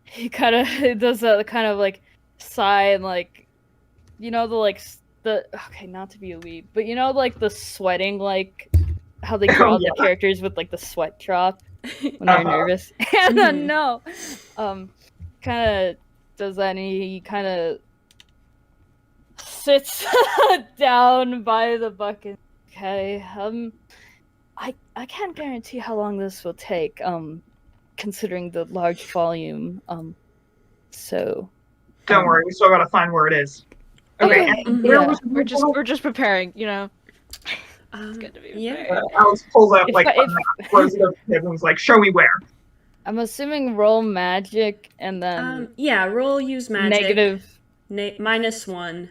He kind of does a kind of like sigh and like, you know, okay, not to be a weeb, but you know, like the sweating, like how they draw the characters with like the sweat drop when they're nervous. And no, kind of does that, and he kind of sits down by the bucket. Okay. I can't guarantee how long this will take. Considering the large volume. So. Don't worry, we still gotta find where it is. Okay. Yeah. And where Yeah. was We're just preparing, you know. It's good to be Yeah. prepared. Alex pulls out If like I- a map, throws it up to him, and was like, "Show me where." I'm assuming roll magic and then Yeah, roll use magic. negative. -1.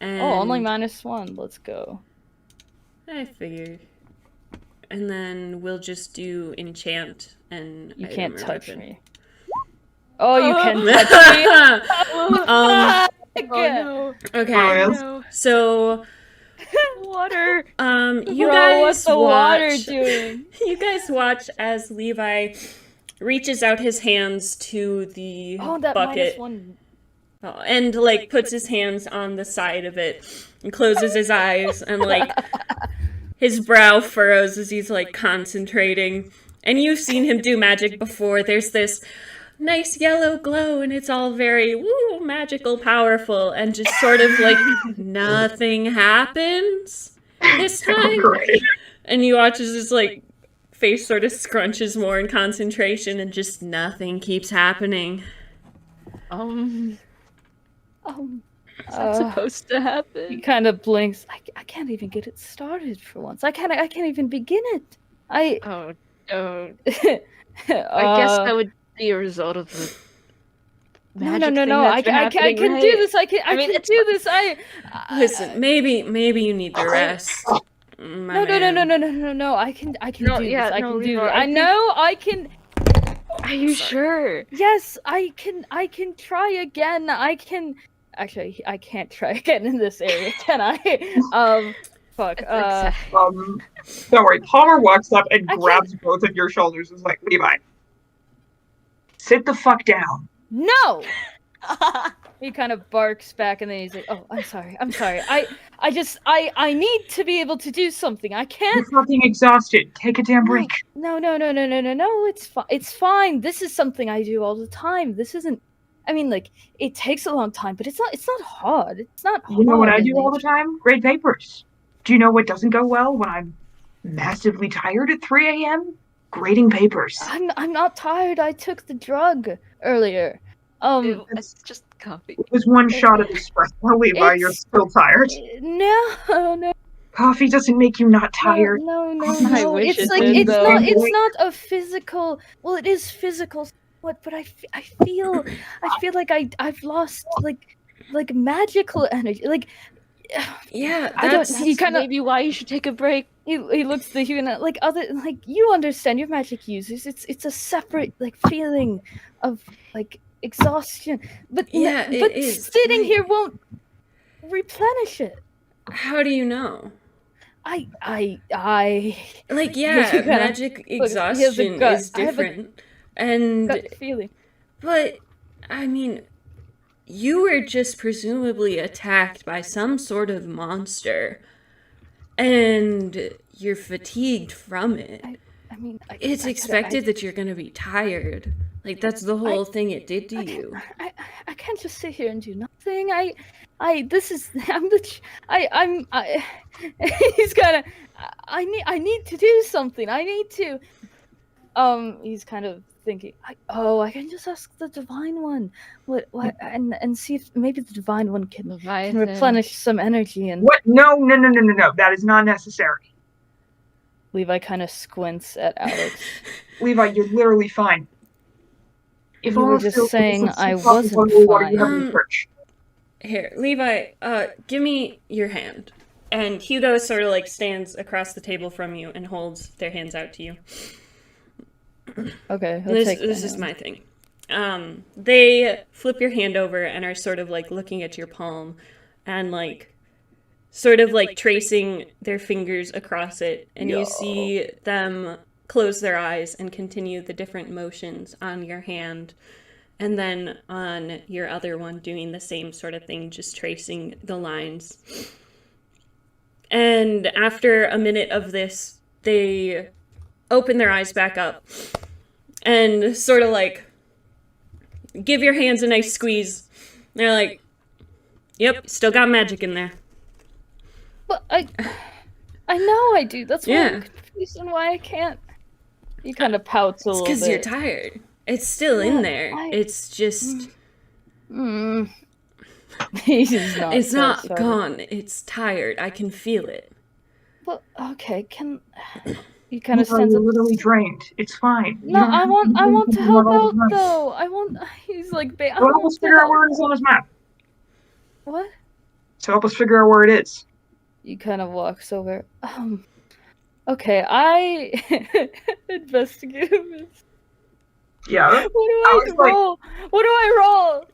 And Oh, only -1. Let's go. I figured. And then we'll just do enchant and You item can't or touch weapon. me. Oh, you can touch me. um, Oh okay. Oh, no. So Water. you Bro, guys what's the water watch. doing? You guys watch as Levi reaches out his hands to the Oh, that bucket -1. and like puts his hands on the side of it and closes his eyes and like his brow furrows as he's like concentrating. And you've seen him do magic before. There's this nice yellow glow and it's all very woo magical, powerful, and just sort of like nothing happens this time. Great. And you watch as his like face sort of scrunches more in concentration and just nothing keeps happening. Is that supposed to He happen? kind of blinks. I can't even get it started for once. I can't even begin it. Oh, I guess that would be a result of the No, magic no. thing I that's been can happening, do right? this. I can it's do this. Listen, maybe you need the rest. No. I can No, do yeah, this. I no, can do Leroy, this. I I think- know I can. Are you sure? Yes, I can try again. I can. Actually, I can't try again in this area, can I? Fuck. Don't worry. Palmer walks up and grabs both of your shoulders and is like, "Levi, sit the fuck down." No. He kind of barks back, and then he's like, "Oh, I'm sorry. I need to be able to do something. I can't." You're fucking exhausted. Take a damn break. No. It's fine. This is something I do all the time. This isn't. I mean, like, it takes a long time, but it's not hard. It's not hard. You know what I do all the time? Grade papers. Do you know what doesn't go well when I'm massively tired at 3 a.m.? Grading papers. I'm not tired. I took the drug earlier. It's just coffee. It was one shot of espresso, Levi. You're still tired. No. Coffee doesn't make you not tired. No. I wish It's it like did, though. it's not a physical. Well, it is physical. What? But I feel like I've lost like magical energy. Like, Yeah, I don't. that's He kind of. Maybe why you should take a break. He looks the human like other like you understand your magic users. It's a separate like feeling of like exhaustion. But Yeah, but it is. sitting here won't replenish it. How do you know? I Like, You yeah, gotta- magic he has a exhaustion gut. is I have a different. And gut feeling. but I mean, you were just presumably attacked by some sort of monster, and you're fatigued from it. I mean, It's expected that you're gonna be tired. Like, that's the whole thing it did to you. I can't just sit here and do nothing. He's kind of. I need to do something. I need to. He's kind of thinking. I can just ask the Divine One. What? And see if maybe the Divine One can replenish some energy. And What? No. That is not necessary. Levi kind of squints at Alex. Levi, you're literally fine. If You were all just still- saying it's I a fucking wasn't bottle of water you have in fine. the fridge. Here, Levi, give me your hand. And Hugo sort of like stands across the table from you and holds their hands out to you. Okay, This is my thing. They flip your hand over and are sort of like looking at your palm and like sort of like tracing their fingers across it, and you see them close their eyes and continue the different motions on your hand, and then on your other one doing the same sort of thing, just tracing the lines. And after a minute of this, they open their eyes back up and sort of like give your hands a nice squeeze. They're like, "Yep, still got magic in there." But I know I do. That's why Yeah. I'm confused and why I can't. He kind of pouts a It's little because bit. you're tired. It's still in there. I- It's just, He's not. it's not satisfied. gone. It's tired. I can feel it. But okay, can he kind of Levi, stands you're up? literally drained. It's fine. You No, don't have I do want to something help about all out the time. though. I want. He's like, I So help want us to figure out help. where it is on this map. What? So help us figure out where it is. He kind of walks over. Okay, I investigate. Yeah. What do I I was like- roll? What do I roll?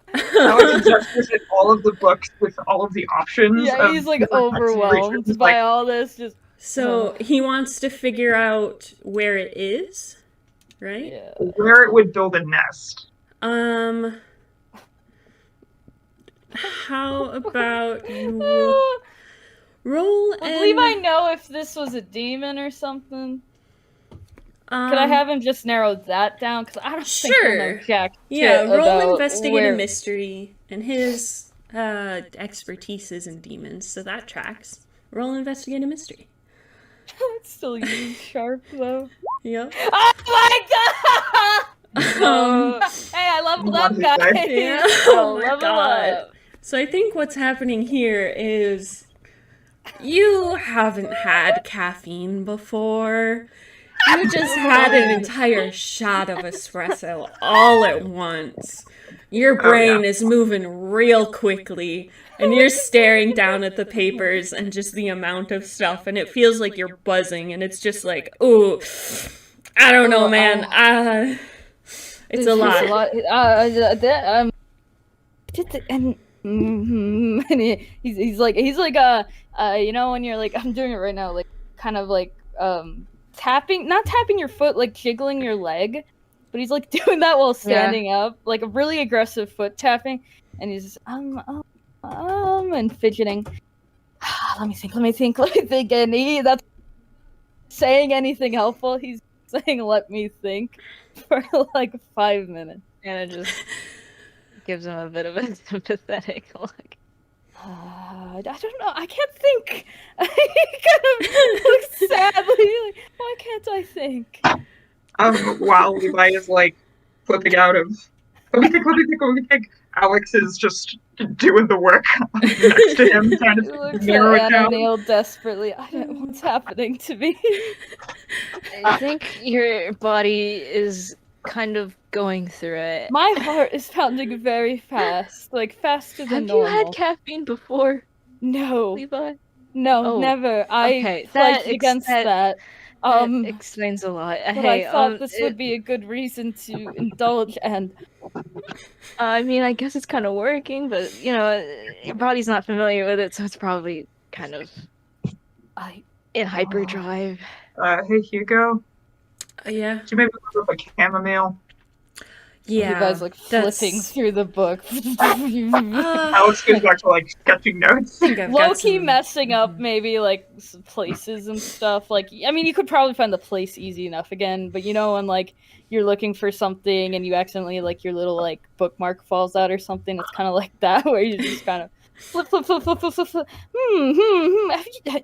Alex gestures at all of the books with all of the options. Yeah, of he's like different types of overwhelmed reasons, by like, all this. Just So he wants to figure out where it is, right? yeah. where it would build a nest. How about you roll Would and Levi know if this was a demon or something? Could I have him just narrow that down? Because I don't think he'll know Sure. jack Yeah, shit roll about investigate where... a mystery, and his expertise is in demons, so that tracks. Roll investigate a mystery. It's still you, sharp though. Yep. Oh my god! Hey, I leveled up, What did guys. he say? Yeah. Oh, Oh my level God. up. So I think what's happening here is you haven't had caffeine before. You just had an entire shot of espresso all at once. Your brain is moving real quickly, and you're staring down at the papers and just the amount of stuff, and it feels like you're buzzing, and it's just like, ooh, I don't know, man. It's a lot. And he's like you know, when you're like, I'm doing it right now, like kind of like not tapping your foot, like jiggling your leg, but he's like doing that while standing up, like a really aggressive foot tapping, and he's and fidgeting. Let me think, and that's saying anything helpful. He's saying, let me think, for like 5 minutes. Anna just gives him a bit of a sympathetic look. I don't know. I can't think. He kind of looks sadly. Like, why can't I think? While Levi is like flipping out of, let me think. Alex is just doing the work next to him, trying He looks to narrow at it Anna down. Neal desperately. I don't know what's happening to me. I think your body is kind of going through it. My heart is pounding very fast, like faster than Have normal. you had caffeine before, No, Levi? no, Oh, never. okay, I pledged against that. That explains a lot. But Hey, I thought this would be a good reason to indulge, and I mean, I guess it's kind of working, but you know, your body's not familiar with it, so it's probably kind of in hyperdrive. Hey Hugo, Yeah. do you maybe look up a chamomile? Yeah. you guys like flipping through the book. Alex goes back to like sketching notes. I think I've got Low-key some... messing up maybe like some places and stuff. Like, I mean, you could probably find the place easy enough again, but you know when like you're looking for something and you accidentally like your little like bookmark falls out or something, it's kind of like that where you just kind of flip.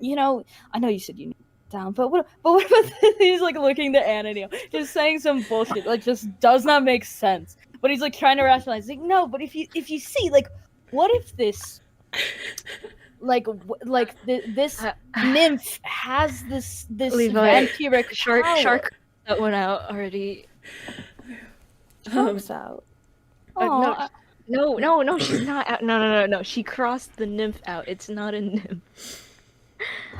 You know, I know you said you knew it down, but what about this? He's like looking to Anna Neal, just saying some bullshit like just does not make sense. But he's like trying to rationalize, like, no, but if you see, like, what if this this nymph has this Levi, vampiric shark that went out already. Shark's out. Oh, No, she's not out. No. She crossed the nymph out. It's not a nymph.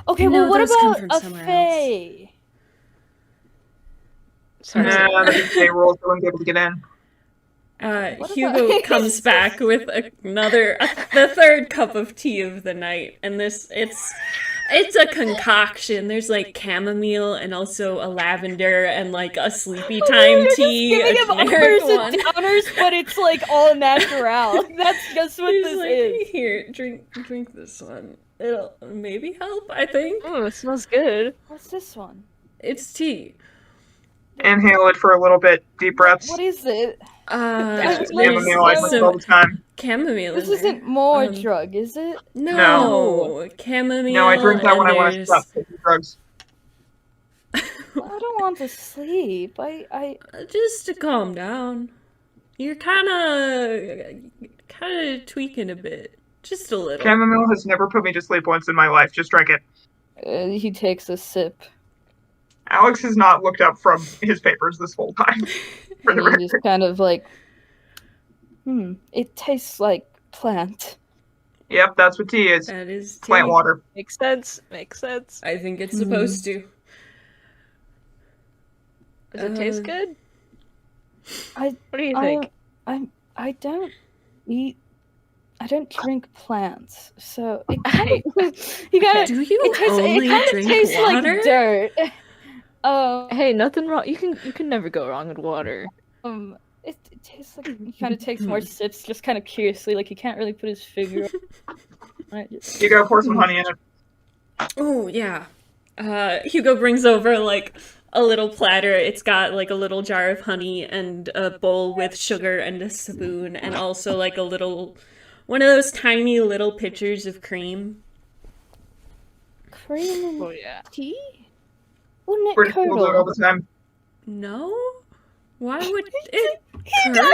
okay. No, Well, what those come about from a somewhere fae? Sorry. Nah, the day rules, I wouldn't be able to get in. Hugo comes back with the third cup of tea of the night, and it's a concoction. There's like chamomile and also a lavender and like a sleepy time tea. Just giving a him generic uppers one. and downers, but it's like all natural. That's just what He's this like, is. here, drink this one. It'll maybe help, I think. Oh, it smells good. What's this one? It's tea. Inhale it for a little bit, deep breaths. What is it? It's just there's chamomile, I some- drink all the time. Chamomile. This in there. isn't more drug, is it? No, chamomile. No, I drink that when I want to and stop taking drugs. I don't want to sleep. I just to calm down. You're kind of tweaking a bit, just a little. Chamomile has never put me to sleep once in my life. Just drink it. he takes a sip. Alex has not looked up from his papers this whole time. For the And he record. just kind of like, it tastes like plant. Yep, that's what tea is. That is tea. Plant water. Makes sense. I think it's supposed to. Does it taste good? I What do you think? I don't drink plants, so it kind of, you gotta. Do you It only kind of drink tastes water? like dirt. Hey, nothing wrong. You can never go wrong with water. It tastes like he kind of takes more sips, just kind of curiously, like he can't really put his finger on it. You go pour some honey in it. Oh, yeah. Hugo brings over, like, a little platter. It's got, like, a little jar of honey and a bowl with sugar and a spoon, and also, like, one of those tiny little pitchers of cream. Cream and Oh yeah. tea? Wouldn't it British people do it all curdle? the time. No? Why would it He curdle?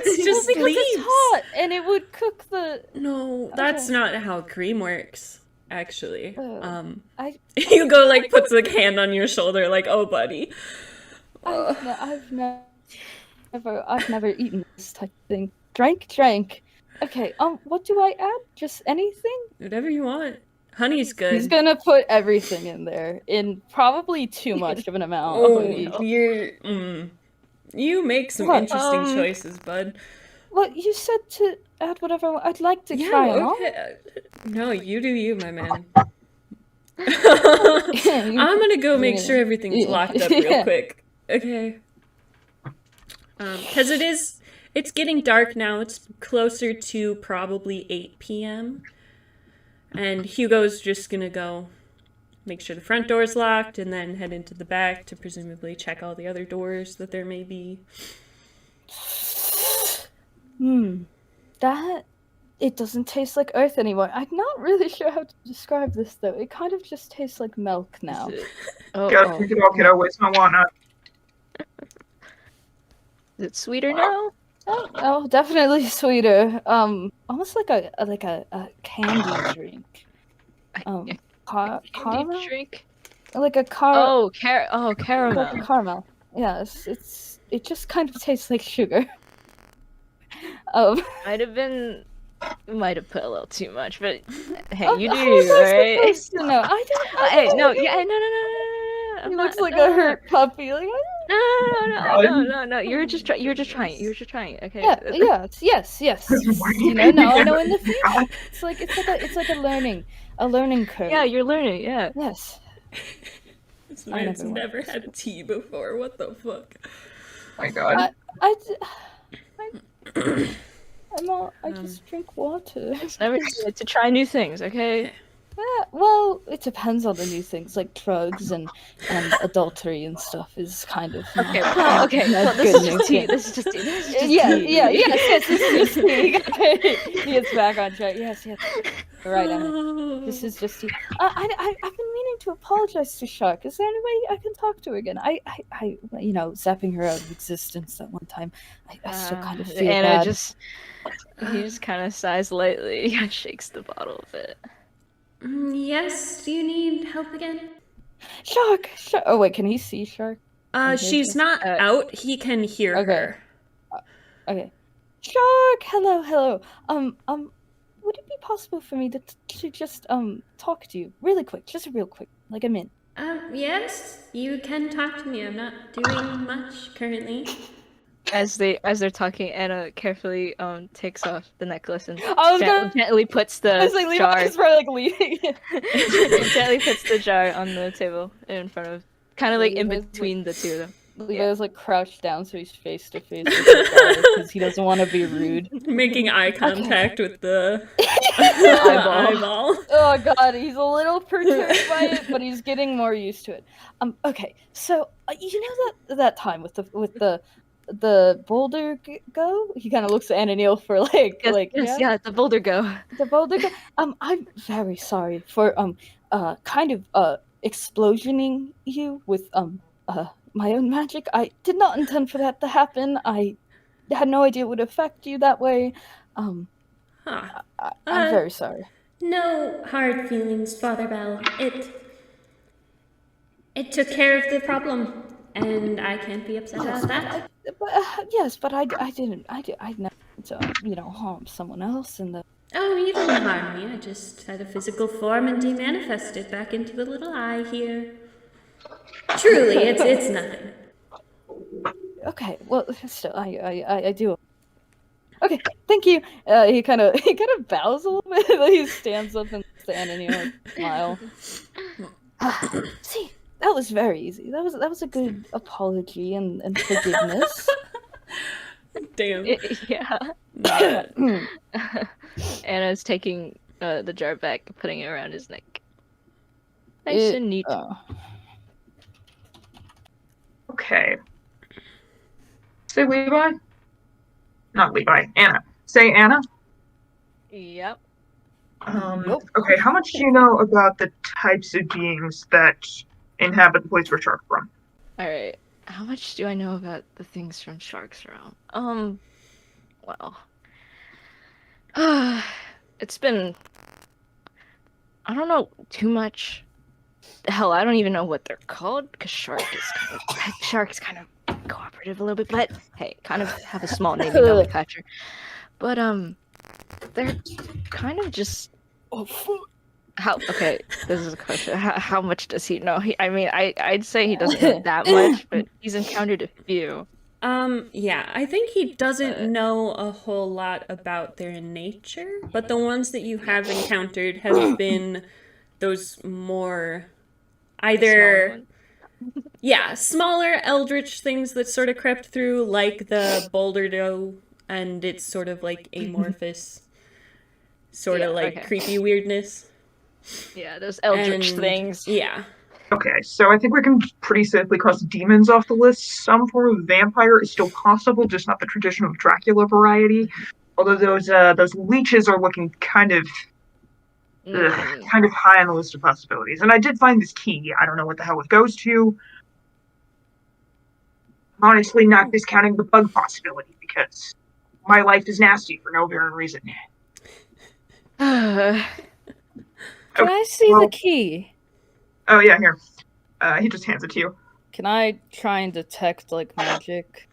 It's just because leaves. it's hot, and it would cook the. No, that's not how cream works, actually. I Hugo, like, puts a hand on your shoulder, like, oh, buddy. I've never eaten this type of thing. Drank. Okay, what do I add? Just anything? Whatever you want. Honey's good. He's gonna put everything in there, in probably too much of an amount. Oh, No. you make some What? interesting choices, bud. Well, you said to add whatever. I'd like to Yeah, try them all. okay. No, you do you, my man. I'm I'm gonna go make sure everything's Yeah. locked up real quick. Okay. Because It's getting dark now. It's closer to probably 8 p.m. And Hugo's just gonna go make sure the front door's locked and then head into the back to presumably check all the other doors that there may be. That... It doesn't taste like earth anymore. I'm not really sure how to describe this, though. It kind of just tastes like milk now. Gotta drink it all, kiddo. Waste my whatnot. Is it sweeter now? Oh, definitely sweeter. Almost like a candy drink. Caramel drink? Like a caramel. Like a caramel. Yes, it just kind of tastes like sugar. Might have put a little too much, but hey, Oh, you how do, was I right? supposed to know? I Hey, don't no, know. yeah, no. He looks like a hurt puppy. Like, No. You're just trying. Okay. yes. You know, now I know in the future. It's like a learning curve. Yeah, you're learning. Yeah. Yes. This man's never had tea before. What the fuck? My God. I just drink water. It's never too late to try new things. Okay. Yeah, well, it depends on the new things, like drugs and adultery and stuff is kind of Okay. not This good is news. just tea. This is just tea. Yes, this is just tea. He gets back on track. Yes. Right, Emma. This is just tea. I've been meaning to apologize to Shark. Is there any way I can talk to her again? I zapping her out of existence that one time. I still kind of feel Anna bad. he just kind of sighs lightly, shakes the bottle a bit. Yes, do you need help again? Shark. Oh wait, can he see Shark? She's not out. He can hear her. Okay. Shark. Hello. Would it be possible for me to just talk to you really quick, just real quick, like a minute? Yes, you can talk to me. I'm not doing much currently. As they're talking, Anna carefully takes off the necklace and gently gently puts the jar. Levi's probably like leaving. Gently puts the jar on the table in front of, kind of like in between the two of them. Levi's like crouched down so he's face to face with the jar because he doesn't want to be rude. Making eye contact with the eyeball. Oh god, he's a little perturbed by it, but he's getting more used to it. Okay, so you know that time with the boulder go? He kind of looks at Ananiel for the boulder go. The boulder go. I'm very sorry for kind of explosioning you with my own magic. I did not intend for that to happen. I had no idea it would affect you that way. I'm very sorry. No hard feelings, Father Bell. It took care of the problem, and I can't be upset about that. But I never harm someone else in the... Oh, you didn't harm me. I just had a physical form and demanifested back into the little eye here. Truly, it's nothing. Okay, well, still, I do. Okay, thank you. He kind of bows a little bit. He stands up and standing here and smile. See, that was very easy. That was a good apology and forgiveness. Damn. Yeah. Anna's taking the jar back, putting it around his neck. Nice and neat. Okay. Say Levi? Not Levi. Anna. Say Anna? Yep. Nope. Okay, how much do you know about the types of beings that inhabit the place where Shark's from? Alright. How much do I know about the things from Shark's Realm? Well... it's been... I don't know too much. Hell, I don't even know what they're called, because Shark's kind of cooperative a little bit, but hey, kind of have a small naming nomenclature. But, they're kind of just... Okay, this is a question. How much does he know? I'd say he doesn't know that much, but he's encountered a few. Yeah, I think he doesn't know a whole lot about their nature, but the ones that you have encountered have been those more either smaller eldritch things that sort of crept through, like the boulder dough and it's sort of like amorphous, sort of Yeah, like okay. creepy weirdness. Yeah, those eldritch And- things. Yeah. Okay, so I think we can pretty safely cross demons off the list. Some form of vampire is still possible, just not the traditional Dracula variety. Although those leeches are looking kind of high on the list of possibilities. And I did find this key. I don't know what the hell it goes to. Honestly, not discounting the bug possibility because my life is nasty for no apparent reason. Can I see well- the key? Oh yeah, here. He just hands it to you. Can I try and detect like magic?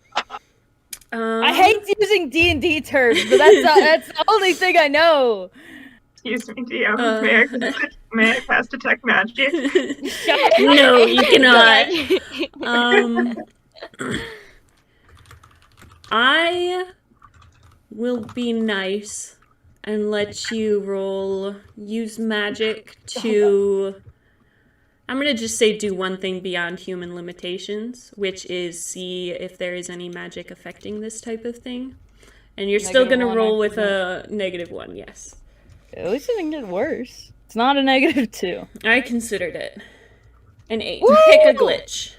I hate using D&D terms, but that's the only thing I know. Excuse me, DM. May I cast detect magic? No, you cannot. I will be nice and let you use magic to... I'm going to just say do one thing beyond human limitations, which is see if there is any magic affecting this type of thing. And you're still going to roll with a -1, yes. At least it didn't get worse. It's not a -2. I considered it. An 8. Woo! Pick a glitch.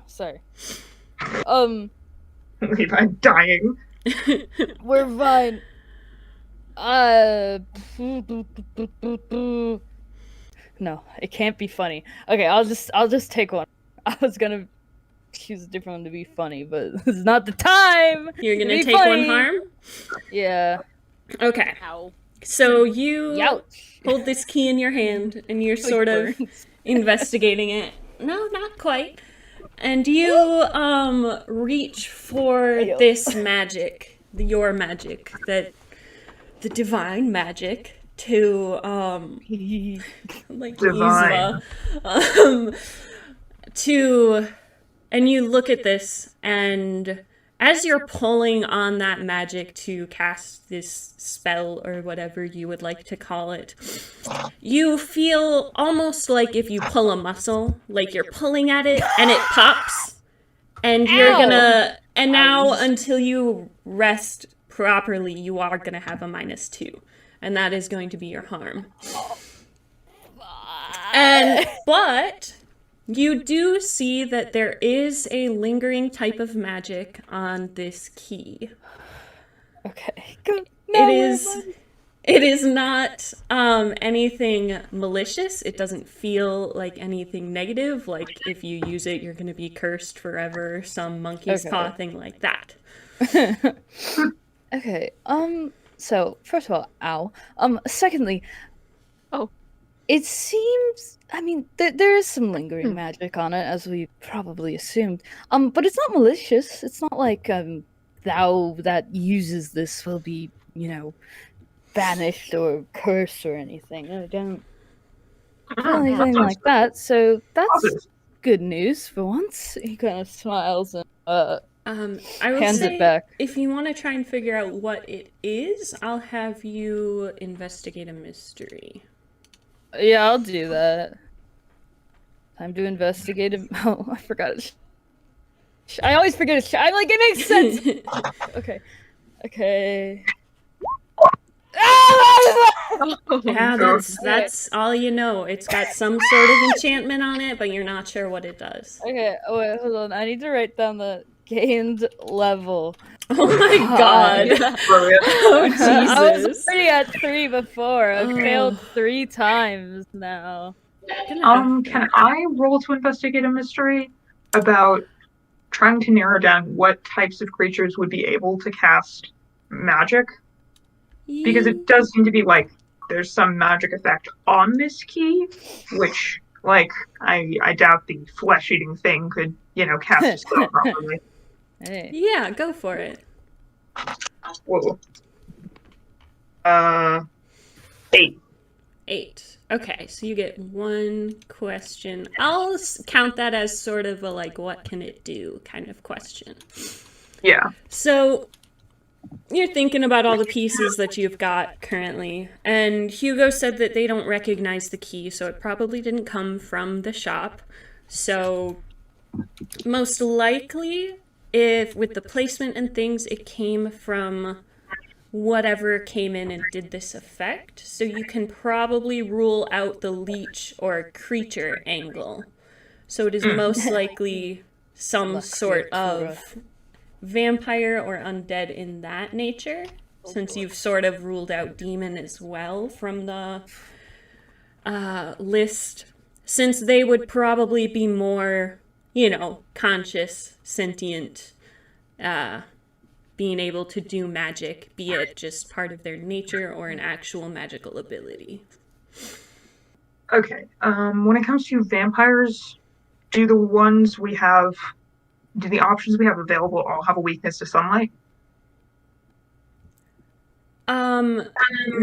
Sorry. Levi dying. We're fine. No, it can't be funny. Okay, I'll just take one. I was gonna choose a different one to be funny, but this is not the time. You're going to be take funny. 1 harm? Yeah. Okay. Ow. So you Youch. hold this key in your hand, and you're sort of investigating it. No, not quite. And you reach for this magic, your magic, that the divine magic to like Divine. Yzma, and you look at this, and as you're pulling on that magic to cast this spell or whatever you would like to call it, you feel almost like if you pull a muscle, like you're pulling at it and it pops, and you're gonna, and now until you rest properly, you are gonna have a -2, and that is going to be your harm. But you do see that there is a lingering type of magic on this key. Okay. It is not anything malicious. It doesn't feel like anything negative, like if you use it, you're going to be cursed forever, some monkey's paw thing like that. Okay. So first of all, ow. Secondly, it seems. I mean, there is some lingering magic on it, as we probably assumed. But it's not malicious. It's not like thou that uses this will be, banished or cursed or anything. I don't feel anything like that. So that's good news for once. He kind of smiles and I will hands say, it back. if you want to try and figure out what it is, I'll have you investigate a mystery. Yeah, I'll do that. Time to investigate it. Oh, I forgot it. I always forget it. I'm like, it makes sense. Okay. Yeah, that's all you know. It's got some sort of enchantment on it, but you're not sure what it does. Okay, wait, hold on. I need to write down the gained level. Oh my god. Brilliant. Oh, I was Jesus. already at 3 before. I've failed 3 times now. Can I roll to investigate a mystery about trying to narrow down what types of creatures would be able to cast magic? Because it does seem to be like there's some magic effect on this key, which, like, I doubt the flesh-eating thing could, cast a spell properly. Hey. Yeah, go for it. Whoa. 8. 8. Okay, so you get 1 question. I'll count that as sort of a, like, what can it do kind of question. Yeah. So you're thinking about all the pieces that you've got currently, and Hugo said that they don't recognize the key, so it probably didn't come from the shop. So Most likely, if with the placement and things, it came from whatever came in and did this effect. So you can probably rule out the leech or creature angle. So it is most likely some La sort criatura. of vampire or undead in that nature, since you've sort of ruled out demon as well from the list, since they would probably be more, conscious, sentient, being able to do magic, be it just part of their nature or an actual magical ability. Okay. When it comes to vampires, do the options we have available all have a weakness to sunlight?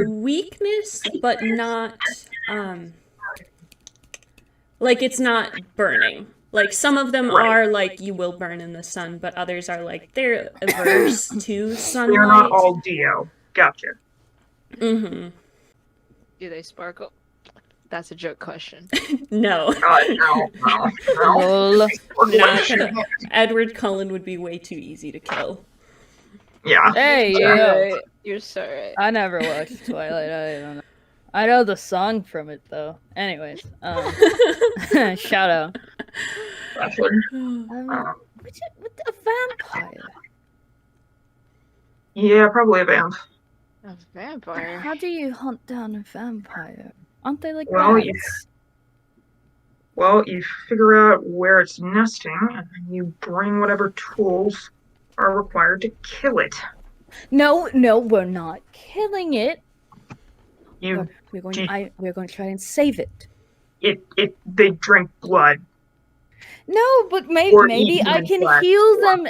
Weakness, but not, like it's not burning. Like some of them Right. are like you will burn in the sun, but others are like they're averse to sunlight. They're not all Dio. Gotcha. Mm-hmm. Do they sparkle? That's a joke question. No. No. Lol. Not gonna. Edward Cullen would be way too easy to kill. Yeah. Hey, You're yo. right. You're so right. I never watched Twilight. I don't know. I know the song from it though. Anyways, shout out. Actually, What's a vampire? yeah, probably a vamp. A vampire. How do you hunt down a vampire? Aren't they like Well, bats? Well, you figure out where it's nesting, and then you bring whatever tools are required to kill it. No, we're not killing it. You, We're going to try and save it. they drink blood. No, but Or maybe eat I human can flesh. heal them.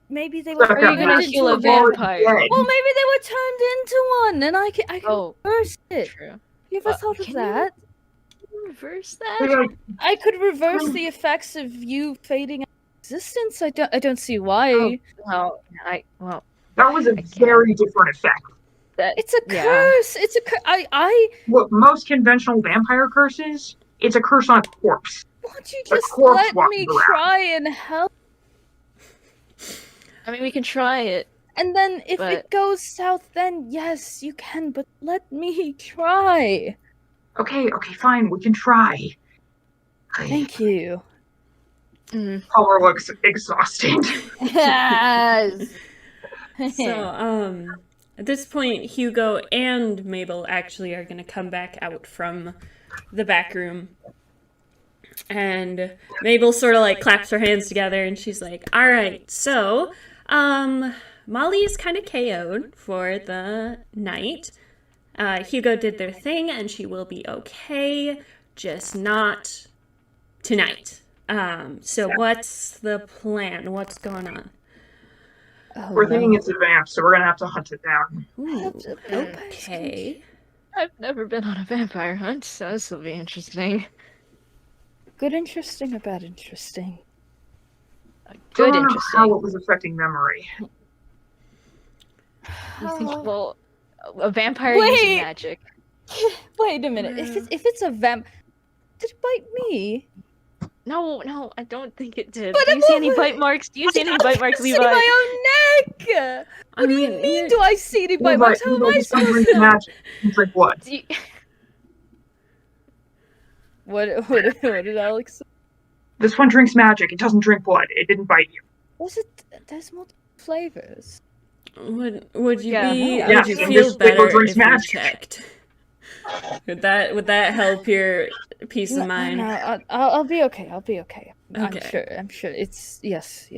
Maybe they were Suck Are you up gonna that heal a shit while it's vampire? dead. Well, maybe they were turned into one, and I can Oh, reverse it. true. You ever thought of can that? you reverse They're that? like, I could reverse the effects of you fading out of existence. I don't see why. Oh, well, that was a can't. very different effect. It's a yeah. curse. It's a I. What most conventional vampire curses, it's a curse on a corpse. Won't you The just corpse let walking me around. try and help? I mean, we can try it. And then if But- it goes south, then yes, you can. But let me try. Okay, fine, we can try. Thank you. Palmer looks exhausted. Yes. So, at this point, Hugo and Mabel actually are going to come back out from the back room. And Mabel sort of like claps her hands together and she's like, all right, so, Molly is kind of KO'd for the night. Hugo did their thing and she will be okay, just not tonight. So what's the plan? What's going on? We're thinking it's a vamp, so we're gonna have to hunt it down. Ooh, okay. I've never been on a vampire hunt, so this will be interesting. Good interesting or bad interesting? Good Don't know interesting. how it was affecting memory. You think, well, a vampire Wait. using magic. Wait a minute. If it's a vamp, did it bite me? No, I don't think it did. But Do you see any bite marks? Do you see any bite marks, I see Levi? my own neck. What do you mean? Do I see any bite marks? How am I Levi, supposed drink to know? magic. You drink blood. Do you- What did Alex say? This one drinks magic. It doesn't drink blood. It didn't bite you. Was it? There's multiple flavors. Would you Yeah. be? Yes, would you and feel this flavor better drinks if you magic. checked? Would that help your peace of mind? No, I'll be okay. I'll be okay. Okay. I'm sure. It's yes.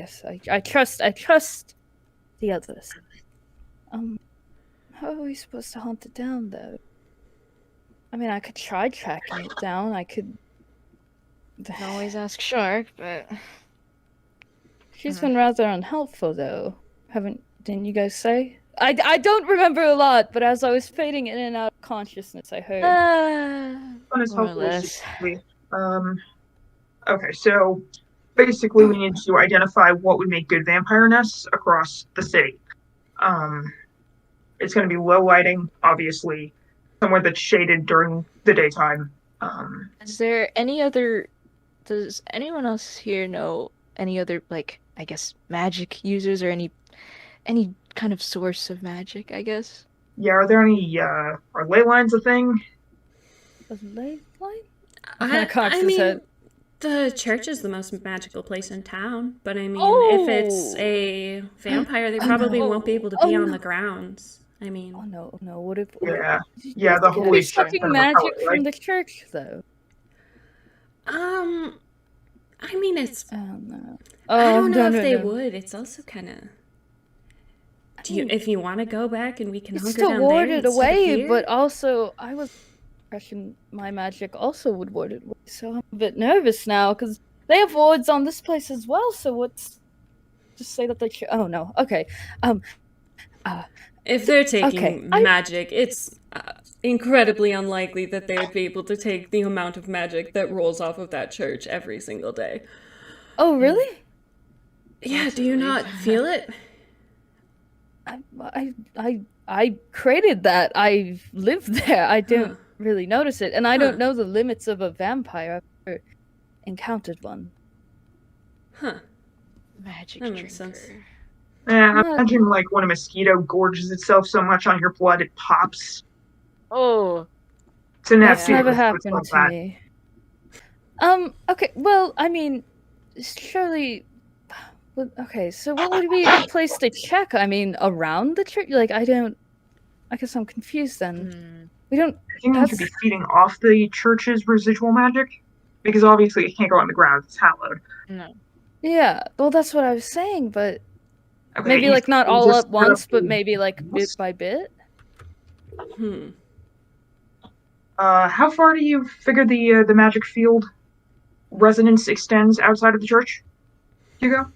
I trust the others. How are we supposed to hunt it down though? I mean, I could try tracking it down. I could. can always ask Shark, but She's been rather unhelpful though. Didn't you guys say? I don't remember a lot, but as I was fading in and out of consciousness, I heard. One is more or helpful, less. basically. Okay, so basically we need to identify what would make good vampire nests across the city. It's going to be low lighting, obviously, somewhere that's shaded during the daytime. Is there any other Does anyone else here know any other, like, I guess, magic users or any kind of source of magic, I guess? Yeah, are there any, are ley lines a thing? A ley line? I Cocks his mean, head. the church is the most magical place in town, but I mean, if it's Oh! a vampire, they probably won't be able to be on the grounds. I mean, Oh no! What if? Yeah. You Yeah, the could holy be shit's sucking gonna magic repel it, from right? the church, though. I mean, it's. Oh no! I don't know no, if they no. would. It's also kind of. If you want to go back and we can It's hunker to down ward there it instead of away, here? but also I was impression my magic also would ward it away. So I'm a bit nervous now because they have wards on this place as well. So what's just say that they? Oh no. Okay. If they're taking Okay, magic, it's incredibly unlikely that they would be able to take the amount of magic that rolls off of that church every single day. Oh really? Yeah, do you not feel it? I created that. I lived there. I don't Huh. really notice it, and I don't know the limits of a vampire. I've never encountered one. Huh. Magic That drinker. makes sense. Yeah, Not- imagine like when a mosquito gorges itself so much on your blood it pops. Oh, It's an That's FD, never it's happened like to that. me. Okay. Well, I mean, surely. Well, okay. So, what would be a good place to check? I mean, around the church. Like, I don't. I guess I'm confused. Then we don't. I think you could be feeding off the church's residual magic, because obviously it can't go on the ground, it's hallowed. no. Yeah. Well, that's what I was saying, but Okay, maybe you like not can all just at once, put up but maybe like bit by bit. How far do you figure the magic field resonance extends outside of the church, Hugo?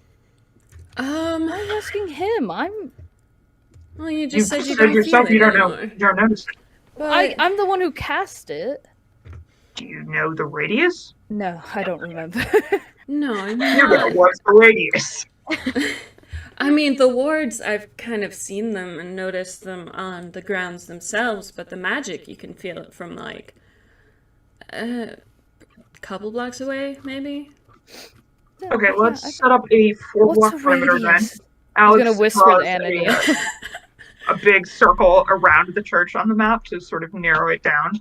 I'm asking him. Well, you You just said you said don't yourself feel you it don't know. anymore. You don't notice it. But I'm the one who cast it. Do you know the radius? No, I don't remember. no, I'm Hugo, not. what's the radius? I mean, the wards, I've kind of seen them and noticed them on the grounds themselves, but the magic, you can feel it from like a couple blocks away, maybe? Okay, let's set up a 4-block What's a perimeter then. radius? Alex gonna whisper draws to Anthony. a big circle around the church on the map to sort of narrow it down.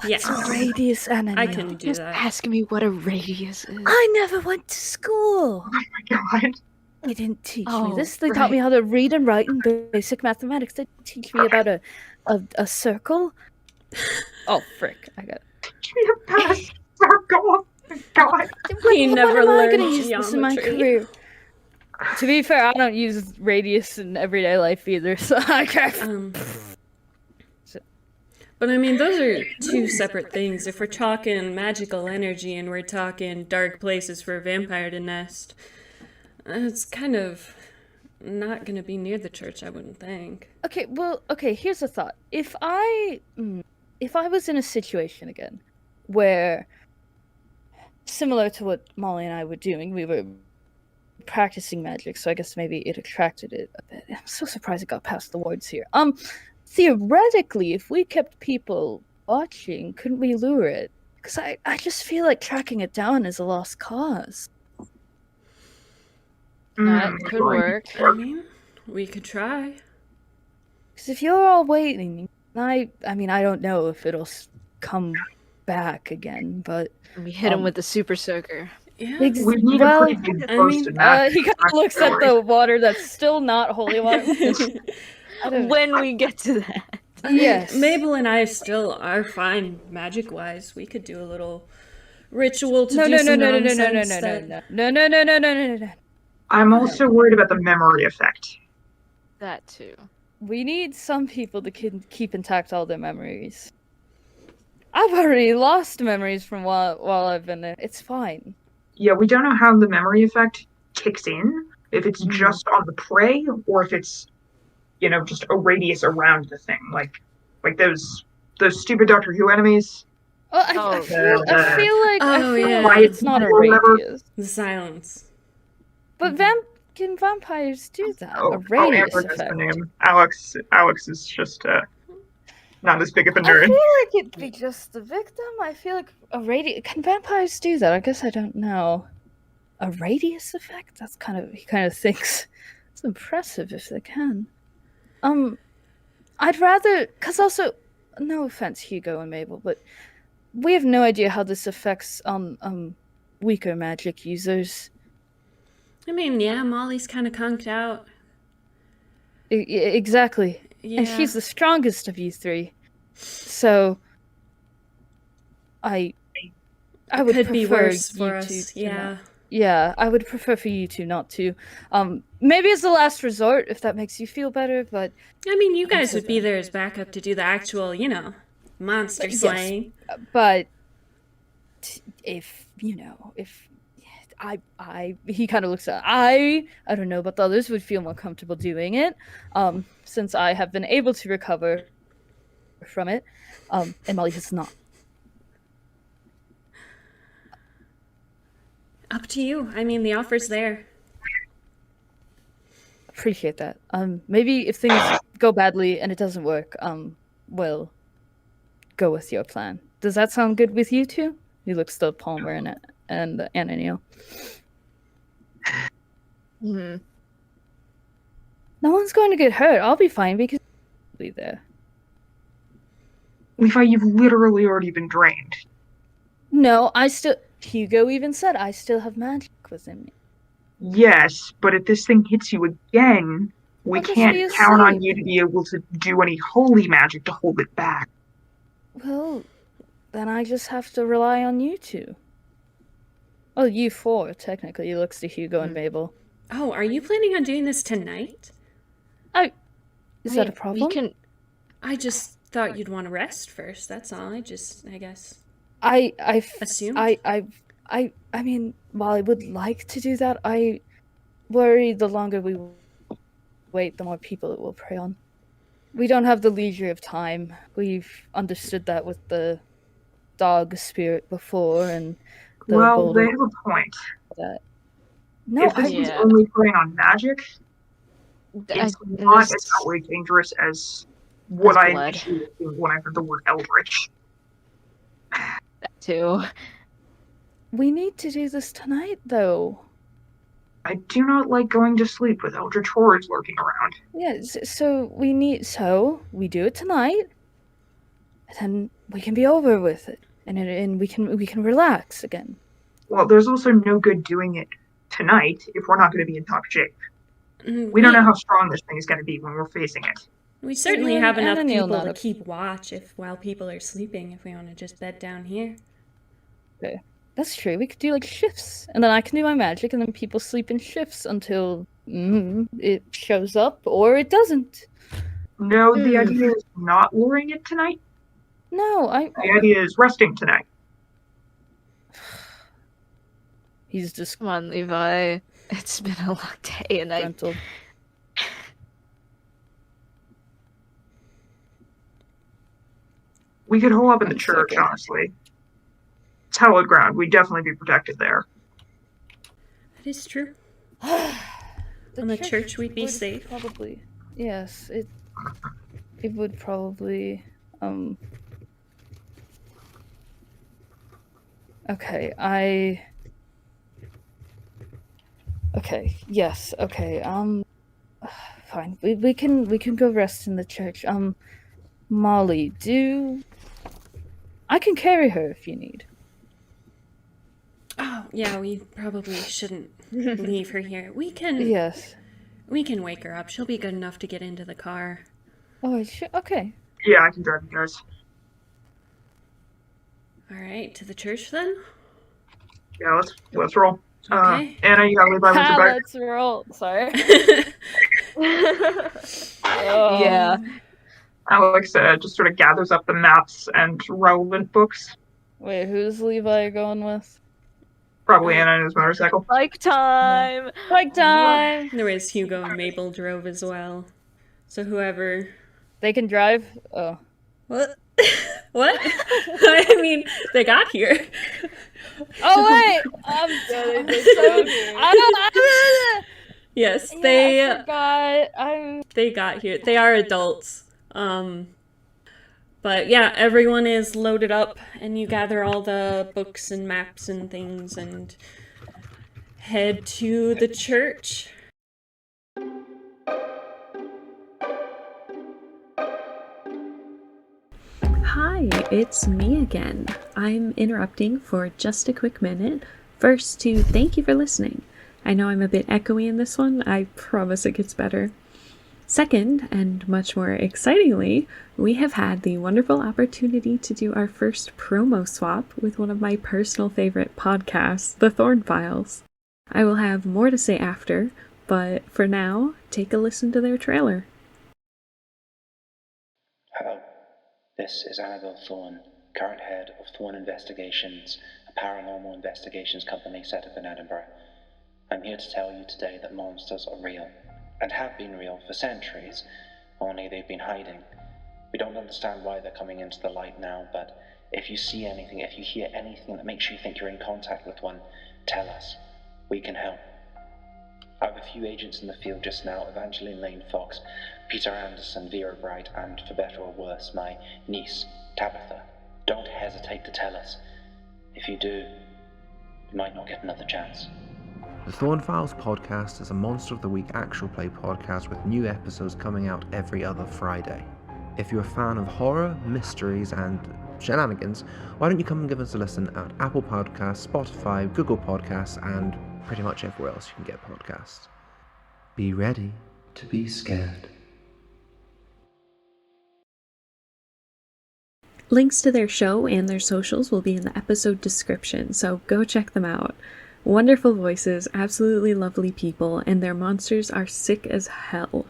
Yes. What's a radius, Anthony? I can do Just that. ask me what a radius is. I never went to school. Oh my god. They didn't teach me Oh, this. They right. taught me how to read and write and basic mathematics. They didn't teach me about a circle. Oh frick! I got. Give me a pass. Circle. God. He never When am I learned gonna use this in my geometry. career? To be fair, I don't use radius in everyday life either, so I can't. But I mean, those are two separate things. If we're talking magical energy and we're talking dark places for a vampire to nest, it's kind of not going to be near the church, I wouldn't think. Okay, well, okay. Here's a thought. If I was in a situation again, where similar to what Molly and I were doing, we were practicing magic, so I guess maybe it attracted it a bit. I'm so surprised it got past the wards here. Theoretically, if we kept people watching, couldn't we lure it? Because I just feel like tracking it down is a lost cause. That could work. I mean, we could try. Because if you're all waiting, I mean, I don't know if it'll come back again, but We hit him with the super soaker. Yeah. Ex- We need well, a pretty big I post mean, in that. he kind of looks at the water that's still not holy water. I don't- When we get to that. Yes. Mabel and I still are fine magic-wise. We could do a little ritual to No, do no, some no, no, no, no, nonsense no, that- no, no, no, no, no, no, no, no. I'm also worried about the memory effect. That too. We need some people to keep intact all their memories. I've already lost memories from while I've been there. It's fine. Yeah, we don't know how the memory effect kicks in. If it's just on the prey, or if it's, just a radius around the thing, like those stupid Doctor Who enemies. Well, I feel like Oh, yeah. it's not a Or whatever. radius. The silence. But can vampires do that? Oh, a radius Amber is the effect. name. Alex is just not as big of a I feel nerd. like it'd be just the victim. I feel like can vampires do that? I guess I don't know. A radius effect? That's he kind of thinks it's impressive if they can. I'd rather, cause also, no offense, Hugo and Mabel, but we have no idea how this affects weaker magic users. I mean, yeah, Molly's kind of conked out. Exactly. Yeah. And she's the strongest of you three. So I would could be prefer worse for you us. to Yeah. not. Yeah, I would prefer for you two not to. Maybe as the last resort, if that makes you feel better, but I mean, you guys would be there as backup to do the actual, monster Yes. slaying. but if he kind of looks at I don't know, but the others would feel more comfortable doing it, since I have been able to recover from it, and Molly has not. Up to you. I mean, the offer's there. Appreciate that. Maybe if things go badly and it doesn't work, we'll go with your plan. Does that sound good with you two? He looks to Palmer and Ananiel. Hmm. No one's going to get hurt. I'll be fine because I'll be there. Levi, you've literally already been drained. No, Hugo even said I still have magic within me. Yes, but if this thing hits you again, we I'll just can't be count on asleep. you to be able to do any holy magic to hold it back. Well, then I just have to rely on you two. Well, you four, technically. He looks to Hugo and Mabel. Oh, are you planning on doing this tonight? Is that a problem? We can. I just thought you'd want to rest first. That's all. I guess. I Assumed? I mean, while I would like to do that, I worry the longer we wait, the more people it will prey on. We don't have the leisure of time. We've understood that with the dog spirit before, and the Well, boulder they have a point. that. No, If this was Yeah. only playing on magic, it's not as There's outright dangerous as what I blood. initially assumed when I heard the word eldritch. that too. we need to do this tonight, though. I do not like going to sleep with eldritch horrors lurking around. Yeah, so we do it tonight, and then we can be over with it, and we can relax again. Well, there's also no good doing it tonight if we're not going to be in top shape. Mm, We don't know how strong this thing is going to be when we're facing it. We certainly You have and enough Ananiel people to not- keep watch while people are sleeping. If we want to just bed down here. That's true. We could do like shifts, and then I can do my magic, and then people sleep in shifts until it shows up or it doesn't. No, the idea is not luring it tonight. No, The idea is resting tonight. He's just Come on, Levi. It's been a long day, and I. disgruntled. We could hole up in the One church, second. honestly. It's hallowed ground. We'd definitely be protected there. That is true. On the church we'd be would safe. Probably. Yes, it would probably Okay, Okay, yes, okay. Fine. We can go rest in the church. Molly, I can carry her if you need. Oh, yeah, we probably shouldn't leave her here. We can Yes. wake her up. She'll be good enough to get into the car. Oh, okay. Yeah, I can drive you guys. All right, to the church then? Yeah, let's roll. Okay. Anna, you gotta leave by with your bag. Let's roll. Sorry. Yeah. Alex just sort of gathers up the maps and relevant books. Wait, who's Levi going with? Probably Anna and his motorcycle. Bike time. Bike time! There was Hugo and Mabel drove as well. So whoever... They can drive? Oh. What? What? I mean, they got here. Oh, wait! I'm sorry. I Yes, don't... they I forgot. they got here. They are adults. But yeah, everyone is loaded up, and you gather all the books and maps and things and head to the church. Hi, it's me again. I'm interrupting for just a quick minute. First, to thank you for listening. I know I'm a bit echoey in this one. I promise it gets better. Second, and much more excitingly, we have had the wonderful opportunity to do our first promo swap with one of my personal favorite podcasts, The Thorn Files. I will have more to say after, but for now, take a listen to their trailer. Hello, this is Annabelle Thorne, current head of Thorne Investigations, a paranormal investigations company set up in Edinburgh. I'm here to tell you today that monsters are real, and have been real for centuries, only they've been hiding. We don't understand why they're coming into the light now, but if you see anything, if you hear anything that makes you think you're in contact with one, tell us. We can help. I have a few agents in the field just now, Evangeline Lane Fox, Peter Anderson, Vera Bright, and for better or worse, my niece, Tabitha. Don't hesitate to tell us. If you do, you might not get another chance. The Thorn Files podcast is a Monster of the Week actual play podcast with new episodes coming out every other Friday. If you're a fan of horror, mysteries, and shenanigans, why don't you come and give us a listen at Apple Podcasts, Spotify, Google Podcasts, and pretty much everywhere else you can get podcasts. Be ready to be scared. Links to their show and their socials will be in the episode description, so go check them out. Wonderful voices, absolutely lovely people, and their monsters are sick as hell.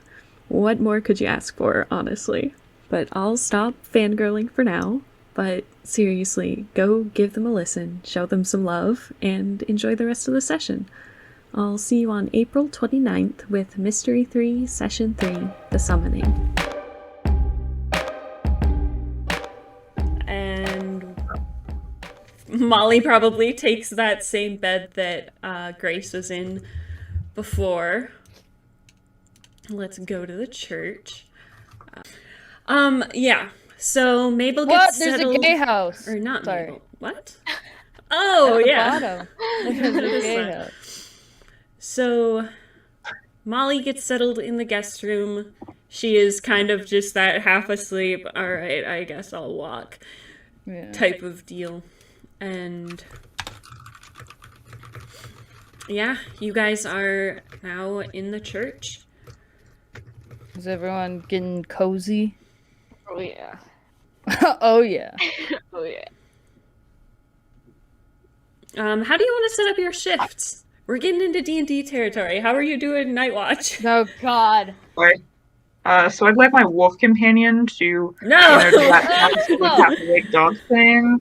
What more could you ask for, honestly? But I'll stop fangirling for now, but seriously, go give them a listen, show them some love, and enjoy the rest of the session. I'll see you on April 29th with Mystery 3, Session 3, The Summoning. Molly probably takes that same bed that Grace was in before. Let's go to the church. Yeah. So Mabel gets settled. There's a gay house. Or not Sorry. Mabel. What? Oh, yeah. Bottom. There's a gay house. So Molly gets settled in the guest room. She is kind of just that half asleep, all right, I guess I'll walk type of deal. And yeah, you guys are now in the church. Is everyone getting cozy? Oh yeah. Oh yeah. Oh yeah. How do you want to set up your shifts? We're getting into D&D territory. How are you doing Night Watch? Oh God. Right. So I'd like my wolf companion to do No! that wake dog thing.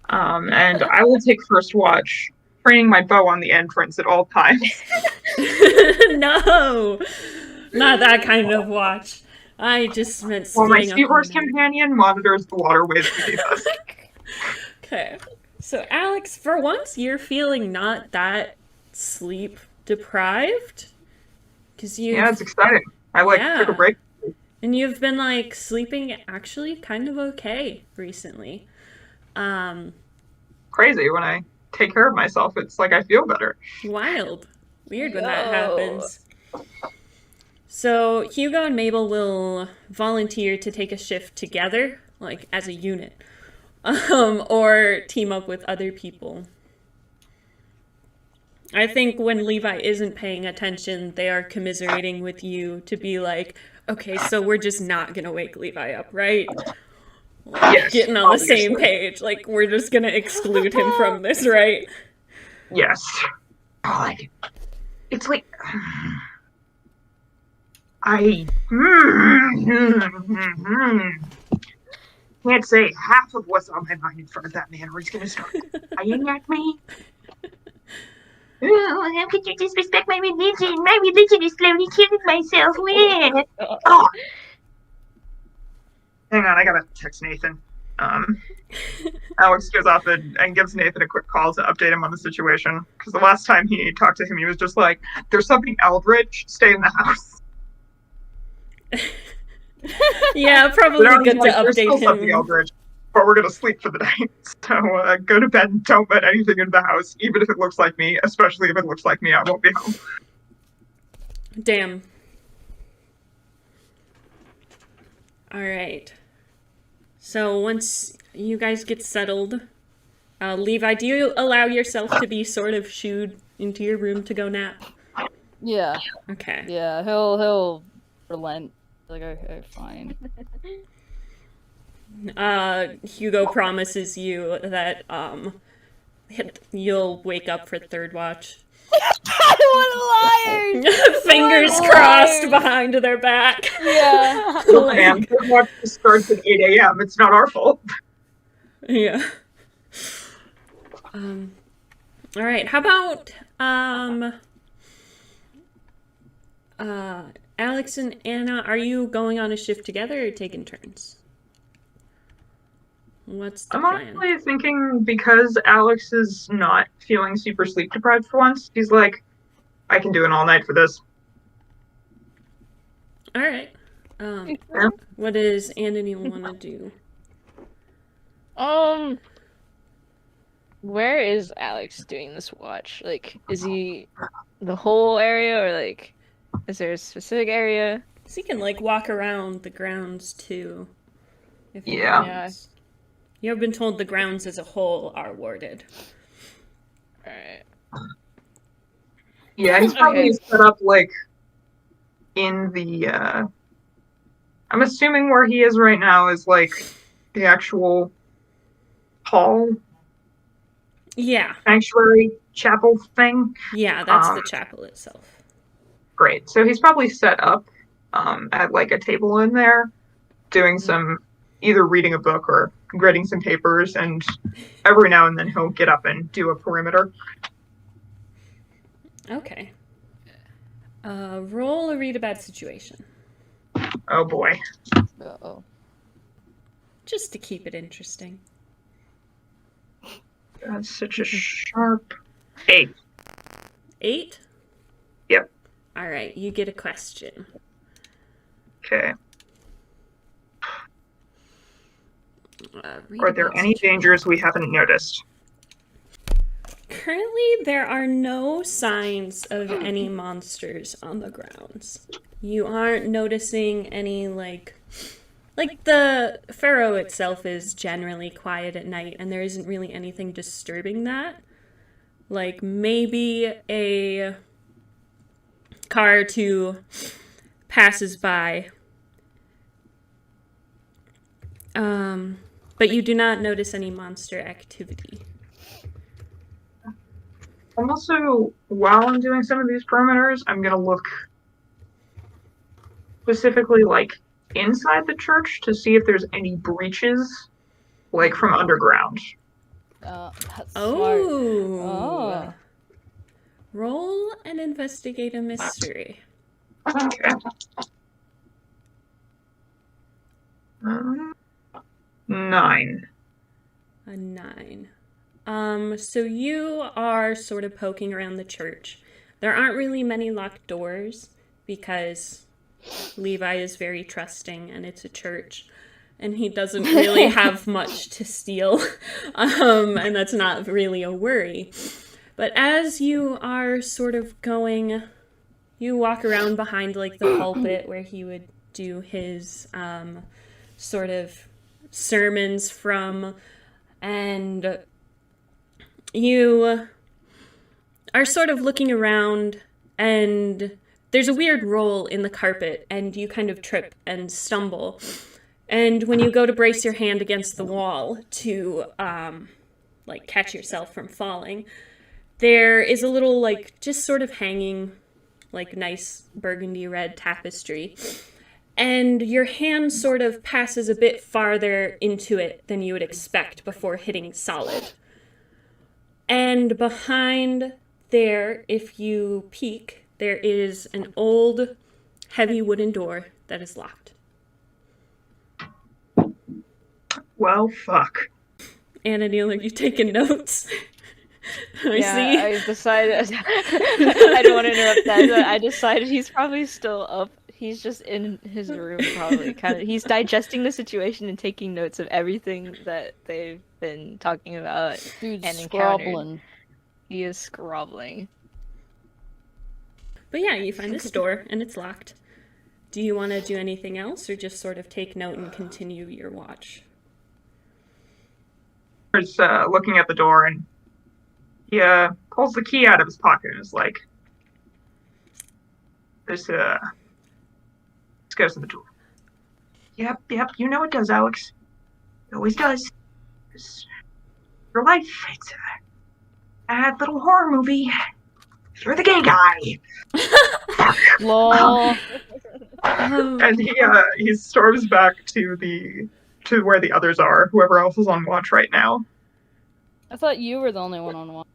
And I will take first watch, training my bow on the entrance at all times. No! Not that kind of watch. I just meant While my staying up seahorse all night. companion monitors the waterways beneath us. Okay. So Alex, for once, you're feeling not that sleep deprived? Because Yeah, it's exciting. I took a break. And you've been like sleeping actually kind of okay recently. Crazy when I take care of myself. It's like I feel better. Wild. Weird when that happens. So Hugo and Mabel will volunteer to take a shift together, like as a unit, or team up with other people. I think when Levi isn't paying attention, they are commiserating with you to be like, okay, so we're just not gonna wake Levi up, right? Yes, Getting on the same page. Like, we're just gonna exclude him from this, right? Yes. God. It's like... I can't say half of what's on my mind in front of that man, or he's gonna start crying at me. Oh, how could you disrespect my religion? My religion is slowly killing myself. Oh. Hang on, I gotta text Nathan. Alex goes off and gives Nathan a quick call to update him on the situation. Because the last time he talked to him, he was just like, there's something eldritch, stay in the house. Yeah, probably They're good to like, there's still update something him. eldritch, but we're gonna sleep for the night. So go to bed and don't let anything into the house, even if it looks like me, especially if it looks like me, I won't be home. Damn. Alright. So once you guys get settled, Levi, do you allow yourself to be sort of shooed into your room to go nap? Yeah. Okay. Yeah, he'll relent. Like, okay, fine. Hugo promises you that you'll wake up for third watch. I want a liar! Fingers What a crossed liar! behind their back. Yeah. Look, man, third watch starts at 8 a.m. It's not our fault. Yeah. All right. How about Alex and Anna? Are you going on a shift together or taking turns? What's the I'm plan? honestly thinking because Alex is not feeling super sleep deprived for once, he's like, I can do an all night for this. All right. Yeah. What does Anthony want to do? Where is Alex doing this watch? Like, is he the whole area, or like, is there a specific area? So you can like walk around the grounds too. If you Yeah. want. You have been told the grounds as a whole are warded. Alright. Yeah, he's probably Okay. set up like in the I'm assuming where he is right now is like the actual hall Yeah. sanctuary chapel thing. Yeah, that's the chapel itself. Great. So he's probably set up at like a table in there doing some either reading a book or grading some papers, and every now and then he'll get up and do a perimeter. Okay. Roll or read a bad situation. Oh boy. Uh-oh. Just to keep it interesting. That's such a sharp 8. 8? Yep. Alright, you get a question. Okay. Read Are a there bad any situation. dangers we haven't noticed? Currently, there are no signs of any monsters on the grounds. You aren't noticing any, like the Ferrough itself is generally quiet at night, and there isn't really anything disturbing that. Like, maybe a car or two passes by. But you do not notice any monster activity. I'm also, while I'm doing some of these perimeters, I'm going to look specifically, like, inside the church to see if there's any breaches, like, from underground. That's smart. Oh. Oh. Roll and investigate a mystery. Okay. 9. A 9. So you are sort of poking around the church. There aren't really many locked doors because Levi is very trusting and it's a church and he doesn't really have much to steal. And that's not really a worry. But as you are sort of going, you walk around behind like the pulpit where he would do his sort of sermons from, and you are sort of looking around and there's a weird roll in the carpet and you kind of trip and stumble. And when you go to brace your hand against the wall to like catch yourself from falling, there is a little like just sort of hanging like nice burgundy red tapestry. And your hand sort of passes a bit farther into it than you would expect before hitting solid. And behind there, if you peek, there is an old, heavy wooden door that is locked. Well, fuck. Anna Neal, are you taking notes? I decided I don't want to interrupt that, but I decided he's probably still up. He's just in his room, probably. He's digesting the situation and taking notes of everything that they've been talking about Dude's and encountered. scrobbling. He is scrobbling. But yeah, you find this door, and it's locked. Do you want to do anything else, or just sort of take note and continue your watch? He's looking at the door, and he pulls the key out of his pocket and is like, this goes to the door. Yep, you know it does, Alex. It always does. It's your life. It's a bad little horror movie. You're the gay guy. Lol. And he storms back to where the others are. Whoever else is on watch right now. I thought you were the only one on watch.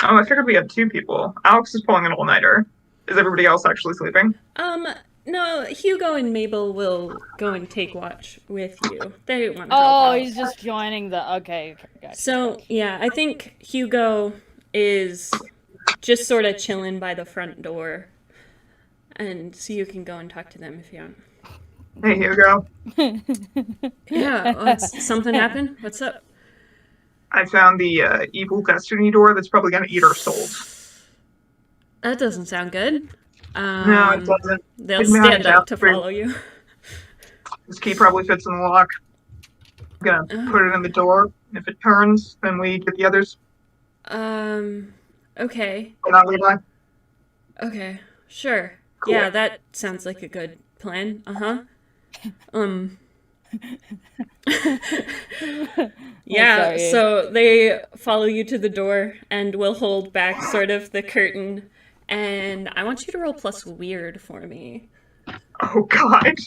Oh, I figured we had 2 people. Alex is pulling an all-nighter. Is everybody else actually sleeping? No, Hugo and Mabel will go and take watch with you. They want to help Oh, out. he's just joining the. Okay, gotcha. So, yeah, I think Hugo is just sort of chilling by the front door. And so you can go and talk to them if you want. Hey, Hugo. Yeah, something happened? What's up? I found the evil destiny door that's probably going to eat our souls. That doesn't sound good. No, it doesn't. They'll It's not stand up to desperate. follow you. This key probably fits in the lock. I'm going to put it in the door. And if it turns, then we get the others. Okay. Or not, Levi? Okay, sure. Cool. Yeah, that sounds like a good plan. Yeah, sorry. so they follow you to the door and will hold back sort of the curtain. And I want you to roll plus weird for me. Oh, God.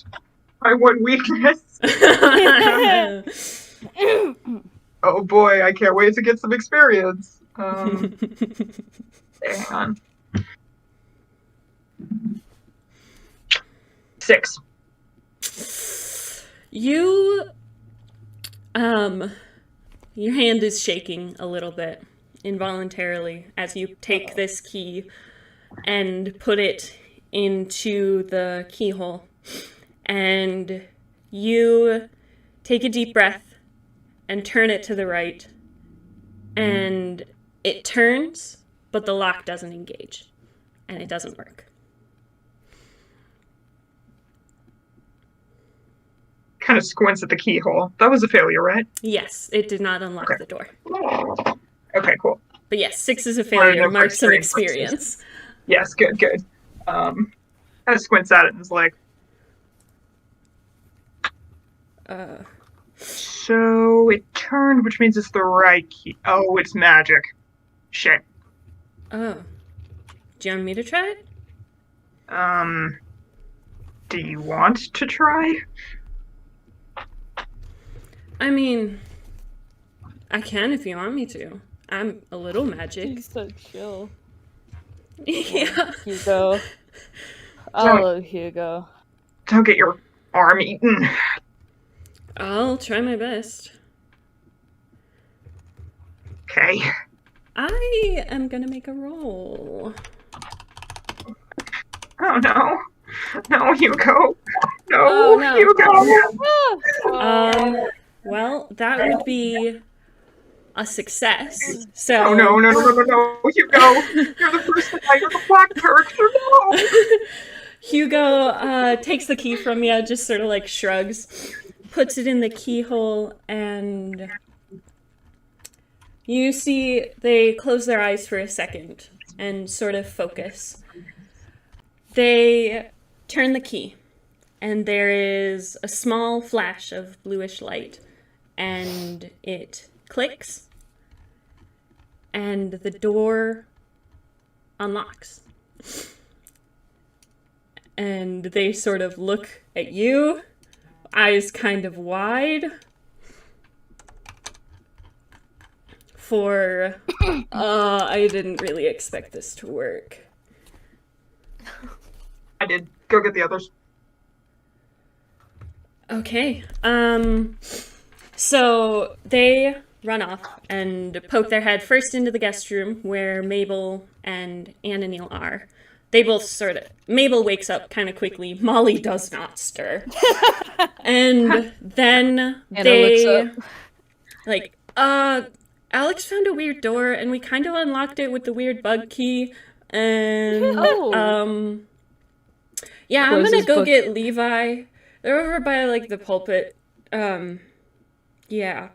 My one weakness. Oh, boy. I can't wait to get some experience. Hang on. 6. You, your hand is shaking a little bit involuntarily as you take this key and put it into the keyhole. And you take a deep breath and turn it to the right. And it turns, but the lock doesn't engage. And it doesn't work. Kind of squints at the keyhole. That was a failure, right? Yes, it did not unlock the door. Okay, cool. But yes, 6 is a failure. Mark some experience. Yes, good. Kind of squints at it and is like, so it turned, which means it's the right key. Oh, it's magic. Shit. Oh. Do you want me to try it? Do you want to try? I mean, I can if you want me to. I'm a little magic. He's so chill. Yeah. Hugo. I love Hugo. Don't get your arm eaten. I'll try my best. Okay. I am gonna make a roll. Oh, no. No, Hugo. No, Oh, no. Hugo. Well, that would be a success. So. Oh, no, Hugo. You're the first guy. You're the black character. No. Hugo takes the key from you, just sort of like shrugs, puts it in the keyhole, and you see they close their eyes for a second and sort of focus. They turn the key, and there is a small flash of bluish light, and it clicks, and the door unlocks. And they sort of look at you, eyes kind of wide, for, I didn't really expect this to work. I did. Go get the others. Okay, so they run off and poke their head first into the guest room where Mabel and Anna Neal are. they both sort of... Mabel wakes up kind of quickly. Molly does not stir. And then they... Like, Alex found a weird door, and we kind of unlocked it with the weird bug key. And, yeah, I'm gonna go get Levi. They're over by, like, the pulpit. Yeah.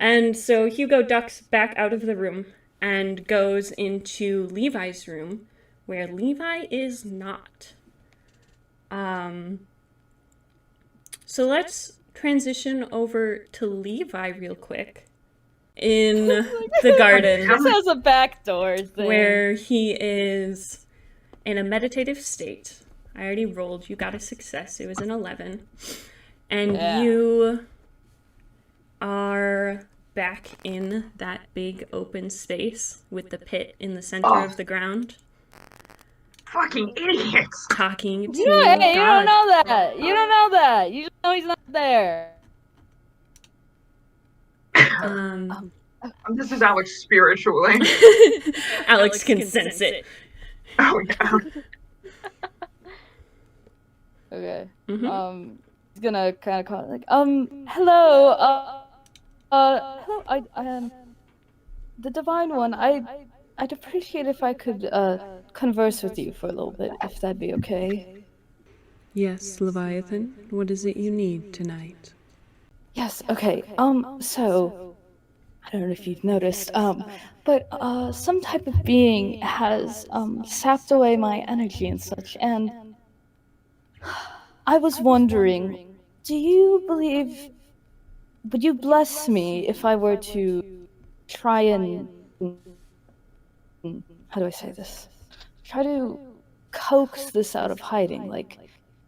And so Hugo ducks back out of the room and goes into Levi's room, where Levi is not. So let's transition over to Levi real quick in the garden. This has a backdoor thing. Where he is in a meditative state. I already rolled. You got a success. It was an 11. And you are back in that big open space with the pit in the center of the ground. Fucking idiots! Talking to Hey, God. you don't know that. You don't know that. You just know he's not there. This is Alex spiritually. Alex can sense it. Oh, yeah. Okay. Mm-hmm. He's gonna kind of call it like, hello, hello, I the Divine One, I'd appreciate if I could, converse with you for a little bit, if that'd be okay. Yes, Leviathan. What is it you need tonight? Yes, okay, so, I don't know if you've noticed, but, some type of being has, sapped away my energy and such, and I was wondering, do you believe, would you bless me if I were to try and, how do I say this? Try to coax this out of hiding, like,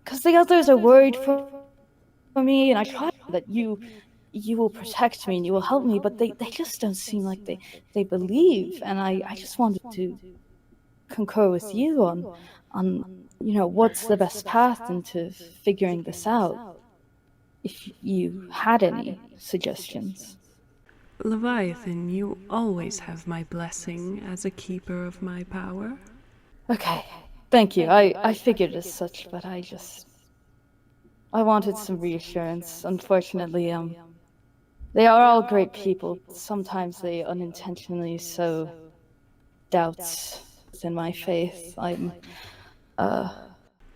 because the others are worried for me, and I try that you will protect me and you will help me, but they just don't seem like they believe, and I just wanted to concur with you on you know, what's the best path into figuring this out, if you had any suggestions. Leviathan, you always have my blessing as a keeper of my power. Okay, thank you. I figured as such, but I wanted some reassurance. Unfortunately, they are all great people. Sometimes they unintentionally sow doubts within my faith.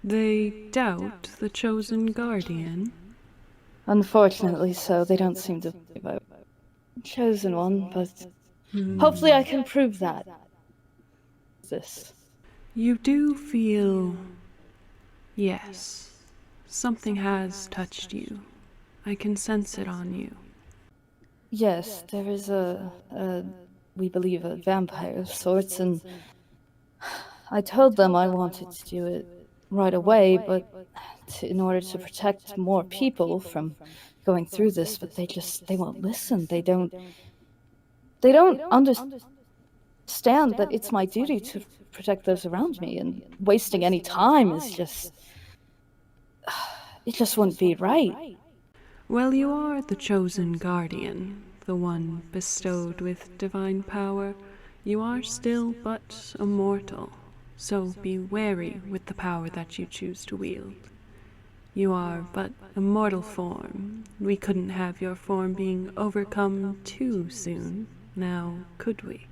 They doubt the chosen guardian? Unfortunately so. They don't seem to believe I've chosen one, but hopefully I can prove that. This. You do feel... Yes. Something has touched you. I can sense it on you. Yes, there is we believe a vampire of sorts, and I told them I wanted to do it right away, but in order to protect more people from going through this, but they won't listen. They don't understand that it's my duty to protect those around me, and wasting any time is just, it just wouldn't be right. Well, you are the chosen guardian, the one bestowed with divine power. You are still but a mortal, so be wary with the power that you choose to wield. You are but a mortal form. We couldn't have your form being overcome too soon, now could we?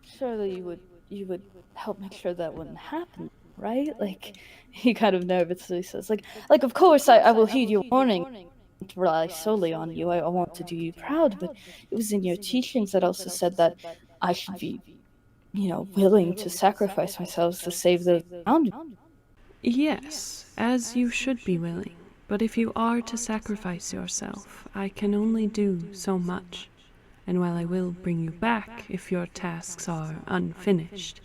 Surely you would help make sure that wouldn't happen, right? Like, he kind of nervously says, like of course I will heed your warning to rely solely on you. I want to do you proud, but it was in your teachings that also said that I should be, willing to sacrifice myself to save those around me. Yes, as you should be willing. But if you are to sacrifice yourself, I can only do so much. And while I will bring you back if your tasks are unfinished,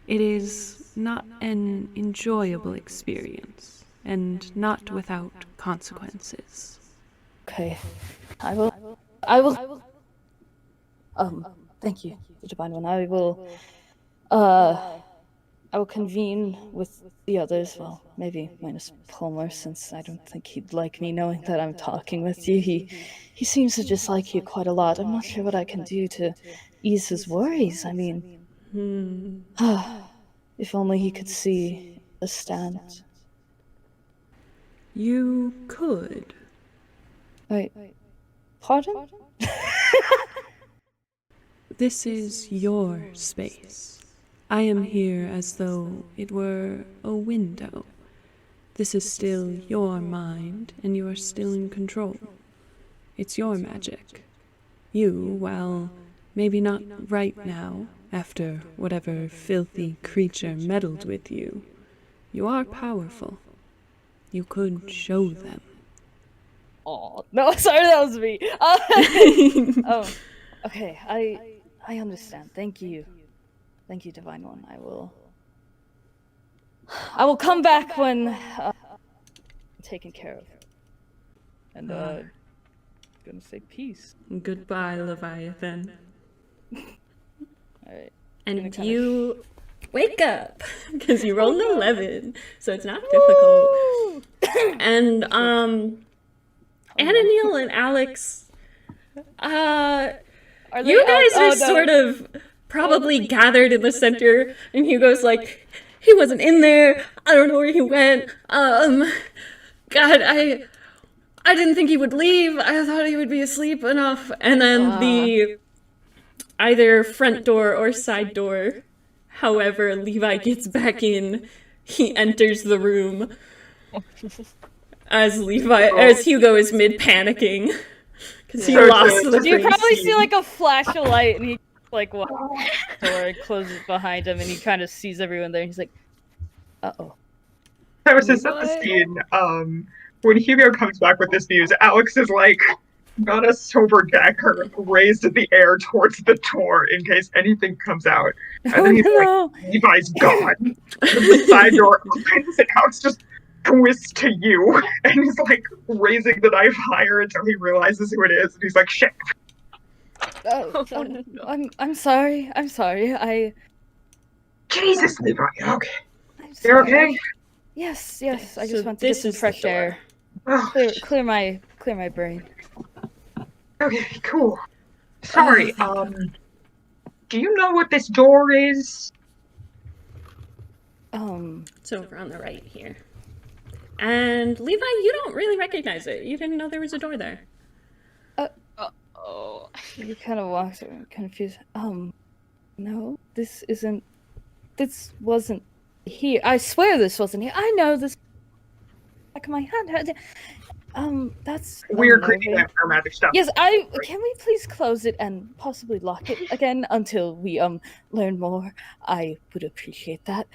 it is not an enjoyable experience, and not without consequences. Okay. I will thank you, the Divine One. I will convene with the others, well, maybe minus Palmer, since I don't think he'd like me knowing that I'm talking with you. He seems to dislike you quite a lot. I'm not sure what I can do to ease his worries. I mean... If only he could see the stand. You could. Wait. Pardon? This is your space. I am here as though it were a window. This is still your mind, and you are still in control. It's your magic. You, well, maybe not right now, after whatever filthy creature meddled with you, you are powerful. You could show them. Oh, no, sorry, that was me. Oh, okay, I understand. Thank you. Thank you, Divine One. I will come back when taken care of. And gonna say peace. Goodbye, Leviathan. Alright. And you wake up because you rolled an 11, so it's not difficult. And Ananiel and Alex, you guys are sort of probably gathered in the center, and Hugo's like, he wasn't in there. I don't know where he went. God, I didn't think he would leave. I thought he would be asleep enough. And then the either front door or side door, however Levi gets back in, he enters the room as Hugo is mid-panicking. Because he lost the You free probably scene. see like a flash of light, and he like walks the door and closes behind him, and he kind of sees everyone there, and he's like, uh-oh. I was just at the scene, when Hugo comes back with this news, Alex is like, got a sober dagger raised in the air towards the door in case anything comes out. And then he's like, Levi's gone. The side door opens and Alex just twists to you. And he's like raising the knife higher until he realizes who it is. And he's like, shit. I'm sorry. Jesus, Levi, okay. I'm You're sorry. okay? Yes. I So just want to get this some is the fresh door. air. Oh, Clear my brain. okay, cool. Sorry, do you know what this door is? It's over on the right here. And Levi, you don't really recognize it. You didn't know there was a door there. Oh. You kind of walks around confused. No, this wasn't here. I swear this wasn't here. I know this. Back of my hand. That's Weird, unnerving. creepy vampire magic stuff. Yes, can we please close it and possibly lock it again until we learn more? I would appreciate that.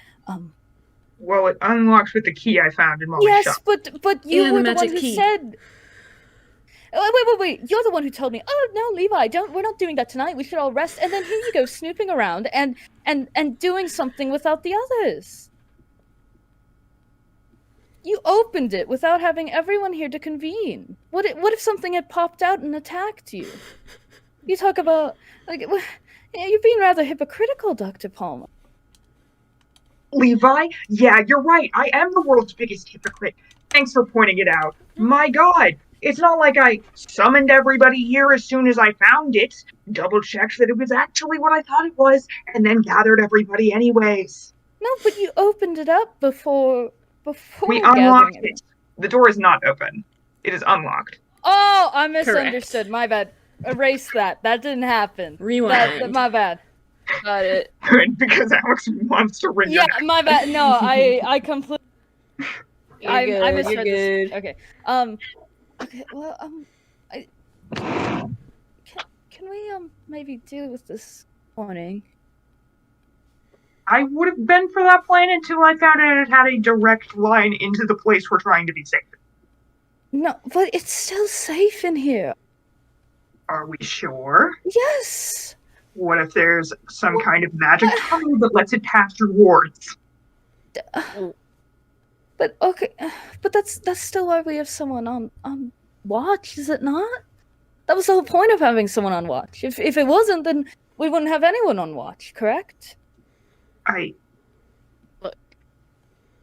Well, it unlocks with the key I found in Molly's Yes, shop. but you And were the the one magic who key. said. Oh, wait! You're the one who told me. Oh no, Levi, we're not doing that tonight. We should all rest. And then here you go, snooping around and doing something without the others. You opened it without having everyone here to convene. What if something had popped out and attacked you? You talk about you're being rather hypocritical, Dr. Palmer. Levi? Yeah, you're right. I am the world's biggest hypocrite. Thanks for pointing it out. My god, it's not like I summoned everybody here as soon as I found it, double-checked that it was actually what I thought it was, and then gathered everybody anyways. No, but you opened it up before We gathering unlocked it. it. The door is not open. It is unlocked. Oh, I misunderstood. My bad. Erase that. That didn't happen. Rewind. My bad. Got it. Good, because Alex wants to ring Yeah, your neck. my bad. No, I completely. I You're misread good. this. Okay. Okay. Well, can we maybe deal with this morning? I would have been for that plan until I found out it had a direct line into the place we're trying to be safe. No, but it's still safe in here. Are we sure? Yes. What if there's some kind of magic tunnel that lets it pass through wards? But okay, but that's still why we have someone on watch, is it not? That was the whole point of having someone on watch. If it wasn't, then we wouldn't have anyone on watch, correct?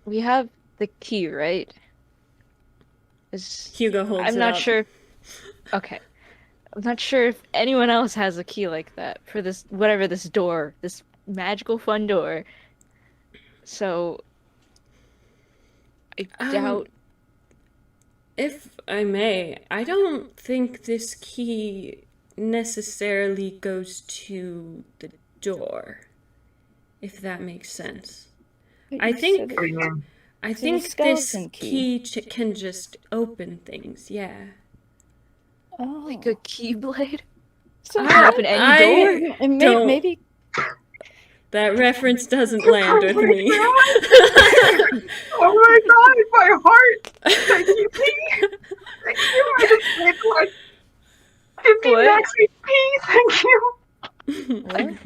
We have the key, right? Hugo holds I'm it not up. sure. Okay. I'm not sure if anyone else has a key like that for this, whatever this door, this magical fun door. So I doubt. If I may, I don't think this key necessarily goes to the door, if that makes sense. I think What do you mean? I It's a think this skeleton key key. can just open things, yeah. Oh. Like a keyblade? So It can open any door? and don't- maybe That reference doesn't land with me. Oh my god, my heart! Thank you, P! Thank you, I just made like 50 What? max HP, thank you! What? Like,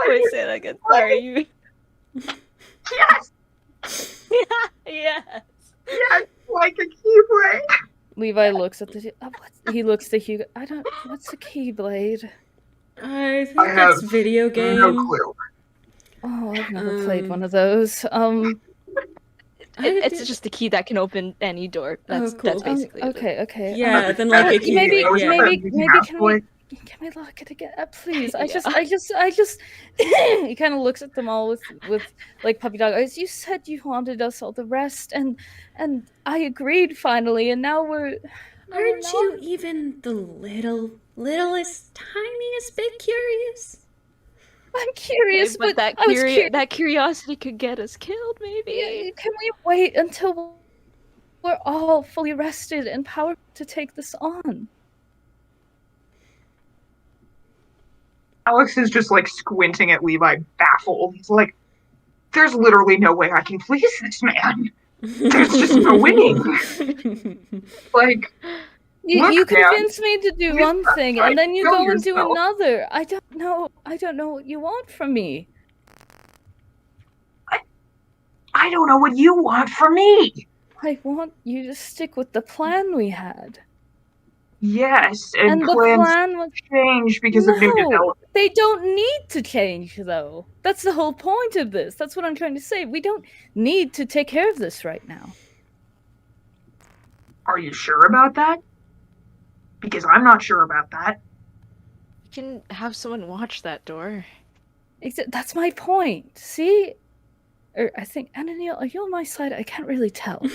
Wait, say that again. Sorry, you. yes! Yes. Yes! Like a keyblade! Levi looks at the. He looks to Hugo. What's a keyblade? I think I that's have video game. No clue. Oh, I've never played one of those. It's just a key that can open any door. That's cool. that's basically it. Okay. Yeah, then like a key. maybe yeah. can we look at it again, please? I just he kind of looks at them all with like puppy dog eyes. You said you wanted us all the rest, and I agreed finally, and now we're. Aren't you even the littlest, tiniest bit curious? I'm curious, but but I was curious. that curiosity could get us killed, maybe. Can we wait until we're all fully rested and powerful to take this on? Alex is just like squinting at Levi, baffled. He's like, there's literally no way I can please this man. There's just no winning. Like, You look, man, convince me to do one thing, and then you kill go and do yourself. another. I don't know what you want from me. I don't know what you want from me. I want you to stick with the plan we had. Yes, And the plans plan was change because of new development. they don't need to change, though. That's the whole point of this. That's what I'm trying to say. We don't need to take care of this right now. Are you sure about that? Because I'm not sure about that. You can have someone watch that door. That's my point. See? Or I think, Ananiel, are you on my side? I can't really tell.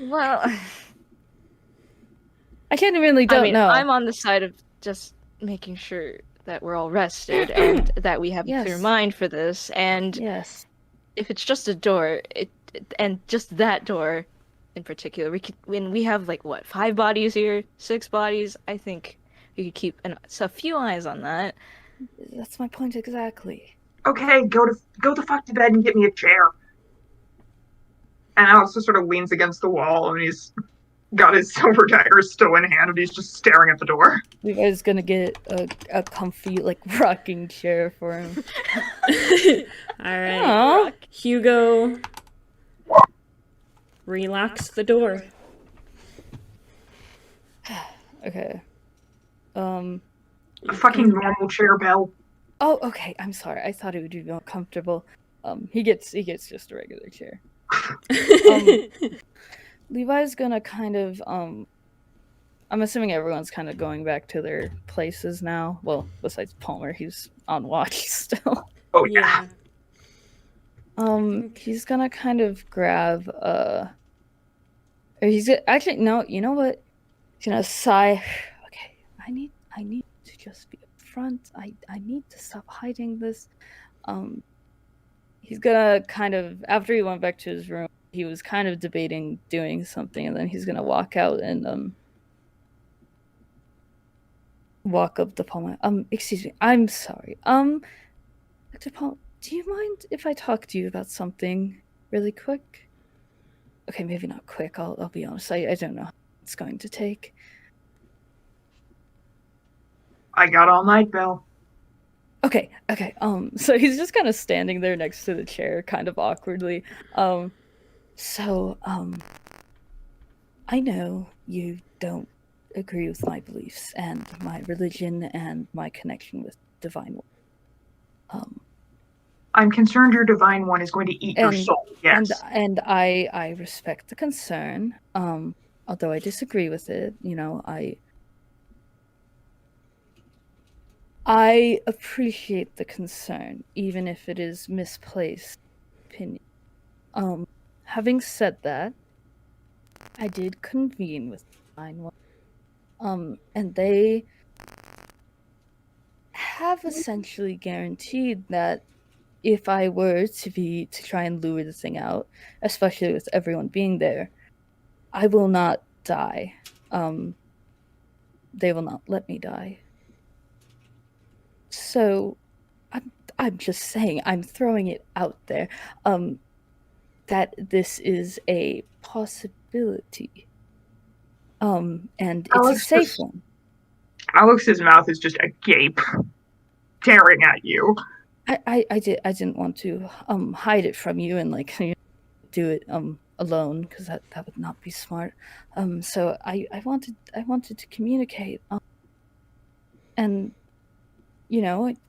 Well, I can't really don't know. I'm on the side of just making sure that we're all rested and that we have a clear Yes. mind for this. And Yes. if it's just a door, and just that door in particular, when we have like what, 5 bodies here, 6 bodies, I think we could keep a few eyes on that. That's my point exactly. Okay, go the fuck to bed and get me a chair. And Alex just sort of leans against the wall and he's got his silver dagger still in hand and he's just staring at the door. Levi's gonna get a comfy, like, rocking chair for him. Alright. Aw. Hugo relocks the door. Okay. A fucking normal chair, Belle. Oh, okay. I'm sorry. I thought it would be more comfortable. He gets just a regular chair. Levi's gonna kind of I'm assuming everyone's kind of going back to their places now. Well, besides Palmer, he's on watch still. Oh yeah. He's gonna kind of grab or actually no, you know what? He's gonna sigh. Okay, I need to just be upfront. I need to stop hiding this. He's gonna kind of, after he went back to his room, he was kind of debating doing something, and then he's gonna walk out and walk up to Palmer. Excuse me, I'm sorry. Dr. Palmer, do you mind if I talk to you about something really quick? Okay, maybe not quick. I'll be honest. I don't know how it's going to take. I got all night, Belle. Okay. So he's just kind of standing there next to the chair, kind of awkwardly. I know you don't agree with my beliefs and my religion and my connection with Divine One. I'm concerned your Divine One is going to eat your soul. Yes. And I respect the concern. Although I disagree with it, you know, I appreciate the concern, even if it is misplaced opinion. Having said that, I did convene with 911. And they have essentially guaranteed that if I were to try and lure the thing out, especially with everyone being there, I will not die. They will not let me die. So I'm just saying, I'm throwing it out there, that this is a possibility. And it's a safe one. Alex's mouth is just agape, staring at you. I didn't want to hide it from you and like do it alone, because that would not be smart. So I wanted to communicate, and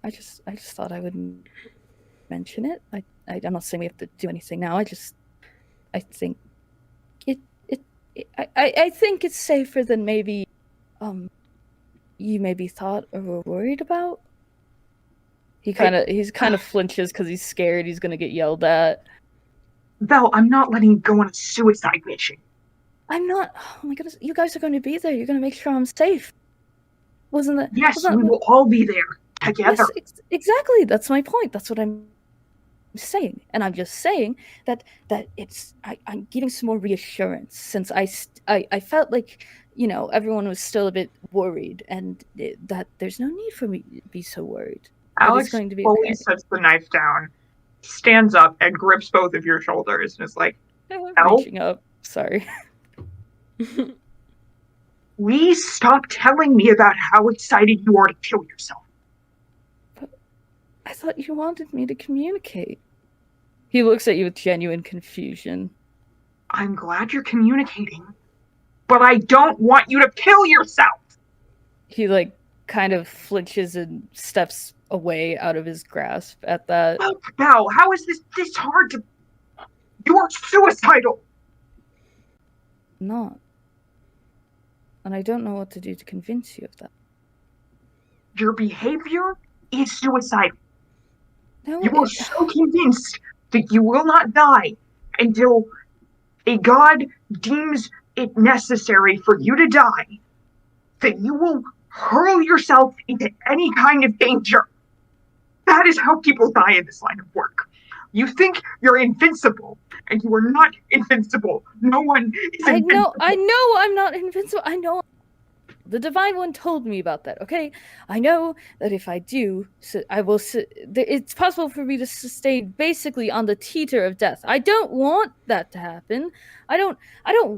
I just thought I would mention it. I'm not saying we have to do anything now. I think I think it's safer than maybe you maybe thought or were worried about. He's kind of flinches because he's scared he's gonna get yelled at. Val, I'm not letting you go on a suicide mission. I'm not. Oh my goodness, you guys are going to be there. You're going to make sure I'm safe. Wasn't that? Yes, we will all be there together. Yes, exactly. That's my point. That's what I'm saying, and I'm just saying that it's. I'm giving some more reassurance, since I felt like everyone was still a bit worried, and that there's no need for me to be so worried. Alex going to be fully okay. sets the knife down, stands up, and grips both of your shoulders, and is like, reaching up. Sorry. Please stop telling me about how excited you are to kill yourself. But I thought you wanted me to communicate. He looks at you with genuine confusion. I'm glad you're communicating, but I don't want you to kill yourself! He kind of flinches and steps away out of his grasp at that. Val, how is this hard to... You are suicidal! Not. And I don't know what to do to convince you of that. Your behavior is suicidal. No, you are so convinced that you will not die until a god deems it necessary for you to die, that you will hurl yourself into any kind of danger. That is how people die in this line of work. You think you're invincible, and you are not invincible. No one is invincible. I know I'm not invincible. I know. The Divine One told me about that, okay? I know that if I do, I will... It's possible for me to sustain basically on the teeter of death. I don't want that to happen. I don't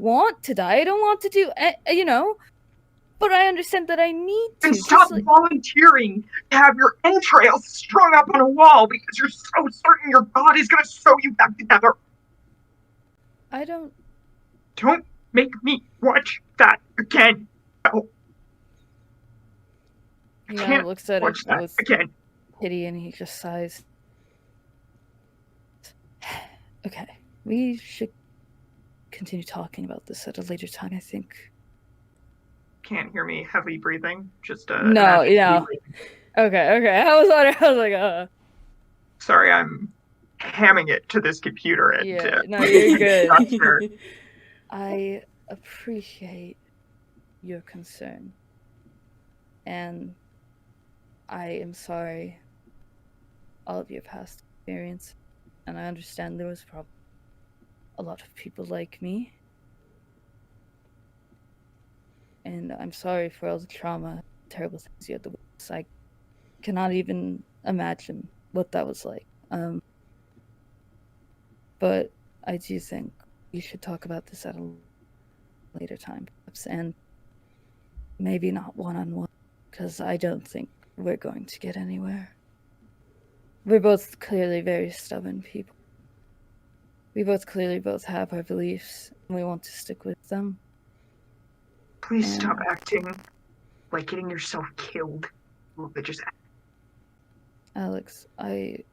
want to die. I don't want to do... But I understand that I need to. And stop volunteering to have your entrails strung up on a wall because you're so certain your god is going to sew you back together. I don't... Don't make me watch that again. No. He looks at it with again. Pity, and he just sighs. Okay, we should continue talking about this at a later time, I think. Can't hear me heavy breathing. Just no. Okay. I was like, Sorry, I'm hamming it to this computer. And, yeah, no, you're good. I appreciate your concern, and I am sorry all of your past experience, and I understand there was probably a lot of people like me. And I'm sorry for all the trauma, terrible things you had to witness. I cannot even imagine what that was like. But I do think we should talk about this at a later time, perhaps, and maybe not one-on-one, because I don't think we're going to get anywhere. We're both clearly very stubborn people. We both have our beliefs, and we want to stick with them. Please stop acting like getting yourself killed. Alex, I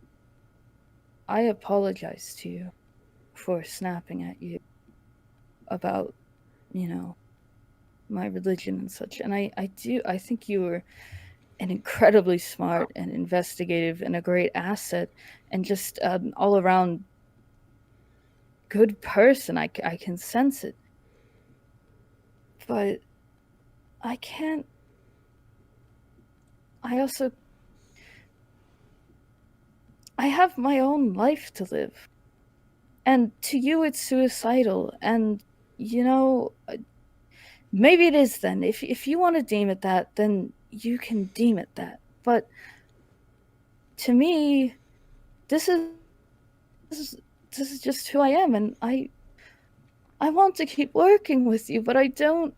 apologize to you for snapping at you about, my religion and such. And I think you were an incredibly smart and investigative and a great asset and just an all-around good person. I can sense it. But I can't... I have my own life to live. And to you, it's suicidal. And, maybe it is then. If you want to deem it that, then you can deem it that. But to me, this is just who I am. And I want to keep working with you, but I don't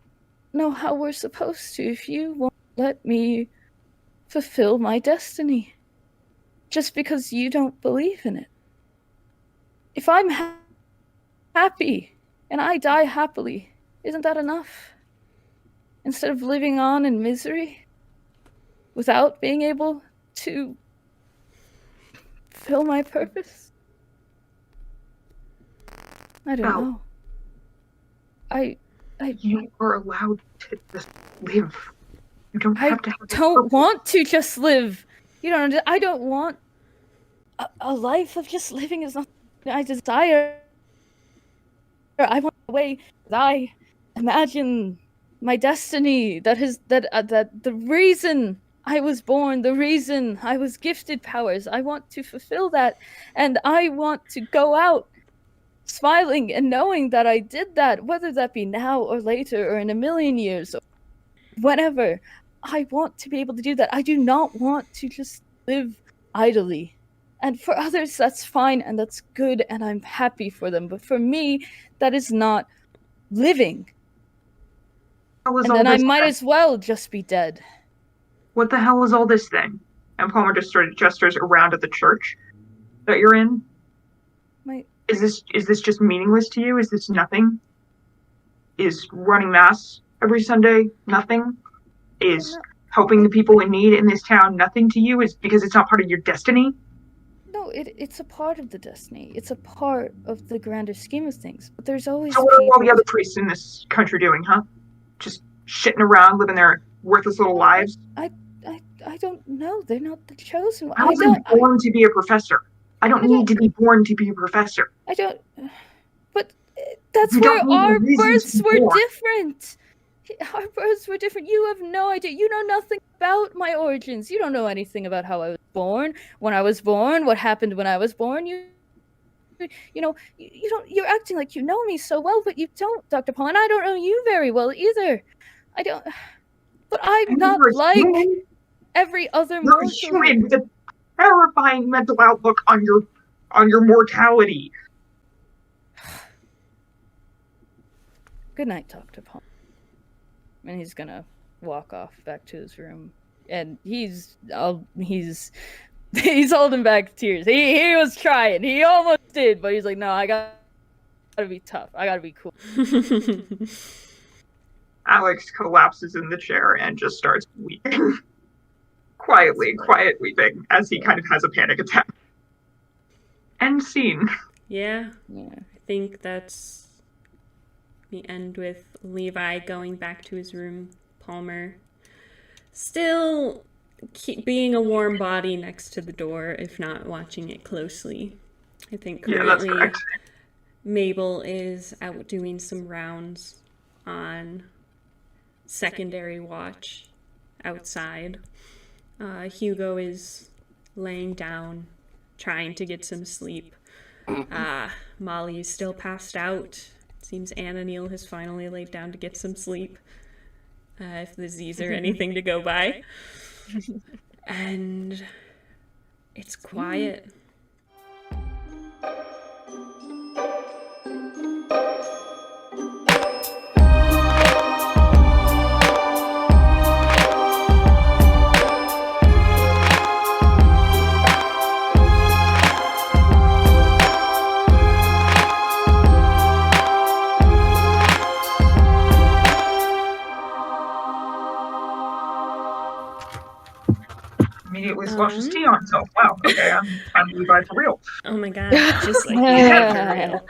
know how we're supposed to if you won't let me fulfill my destiny. Just because you don't believe in it. If I'm happy and I die happily, isn't that enough? Instead of living on in misery without being able to fulfill my purpose? I don't know. You are allowed to just live. You don't have to have I don't want to just live. I don't want a life of just living is not I desire. I want a way that I imagine my destiny, that the reason I was born, the reason I was gifted powers, I want to fulfill that, and I want to go out smiling and knowing that I did that, whether that be now or later or in a million years or whenever. I want to be able to do that. I do not want to just live idly. And for others, that's fine and that's good and I'm happy for them. But for me, that is not living. And then I might as well just be dead. What the hell is all this then? And Palmer just sort of gestures around at the church that you're in. Is this just meaningless to you? Is this nothing? Is running mass every Sunday nothing? Is helping the people in need in this town nothing to you? Is because it's not part of your destiny? No, it's a part of the destiny. It's a part of the grander scheme of things. But there's always. So what are all the other priests in this country doing, huh? Just shitting around, living their worthless little lives? I don't know. They're not the chosen one. I wasn't born to be a professor. I don't need to be born to be a professor. I don't. But that's where our births were different. Our births were different. You have no idea. You know nothing about my origins. You don't know anything about how I was born, when I was born, what happened when I was born. You don't. You're acting like you know me so well, but you don't, Dr. Paul. And I don't know you very well either. I don't. But I'm not like every other mortal. You're a human with a terrifying mental outlook on your mortality. Good night, Dr. Paul. And he's gonna walk off back to his room, and he's holding back tears. He was trying. He almost did, but he's like, no, I gotta be tough. I gotta be cool. Alex collapses in the chair and just starts weeping. Quiet weeping, as he kind of has a panic attack. End scene. Yeah. I think that's... We end with Levi going back to his room. Palmer still being a warm body next to the door, if not watching it closely. I think currently Mabel is out doing some rounds on secondary watch outside. Hugo is laying down, trying to get some sleep. Molly is still passed out. Seems Anna Neal has finally laid down to get some sleep. If the Z's are anything to go by. And it's quiet. Immediately splashes tea on himself. Wow, okay, I'm Levi for real. Oh my god, just like you have for real.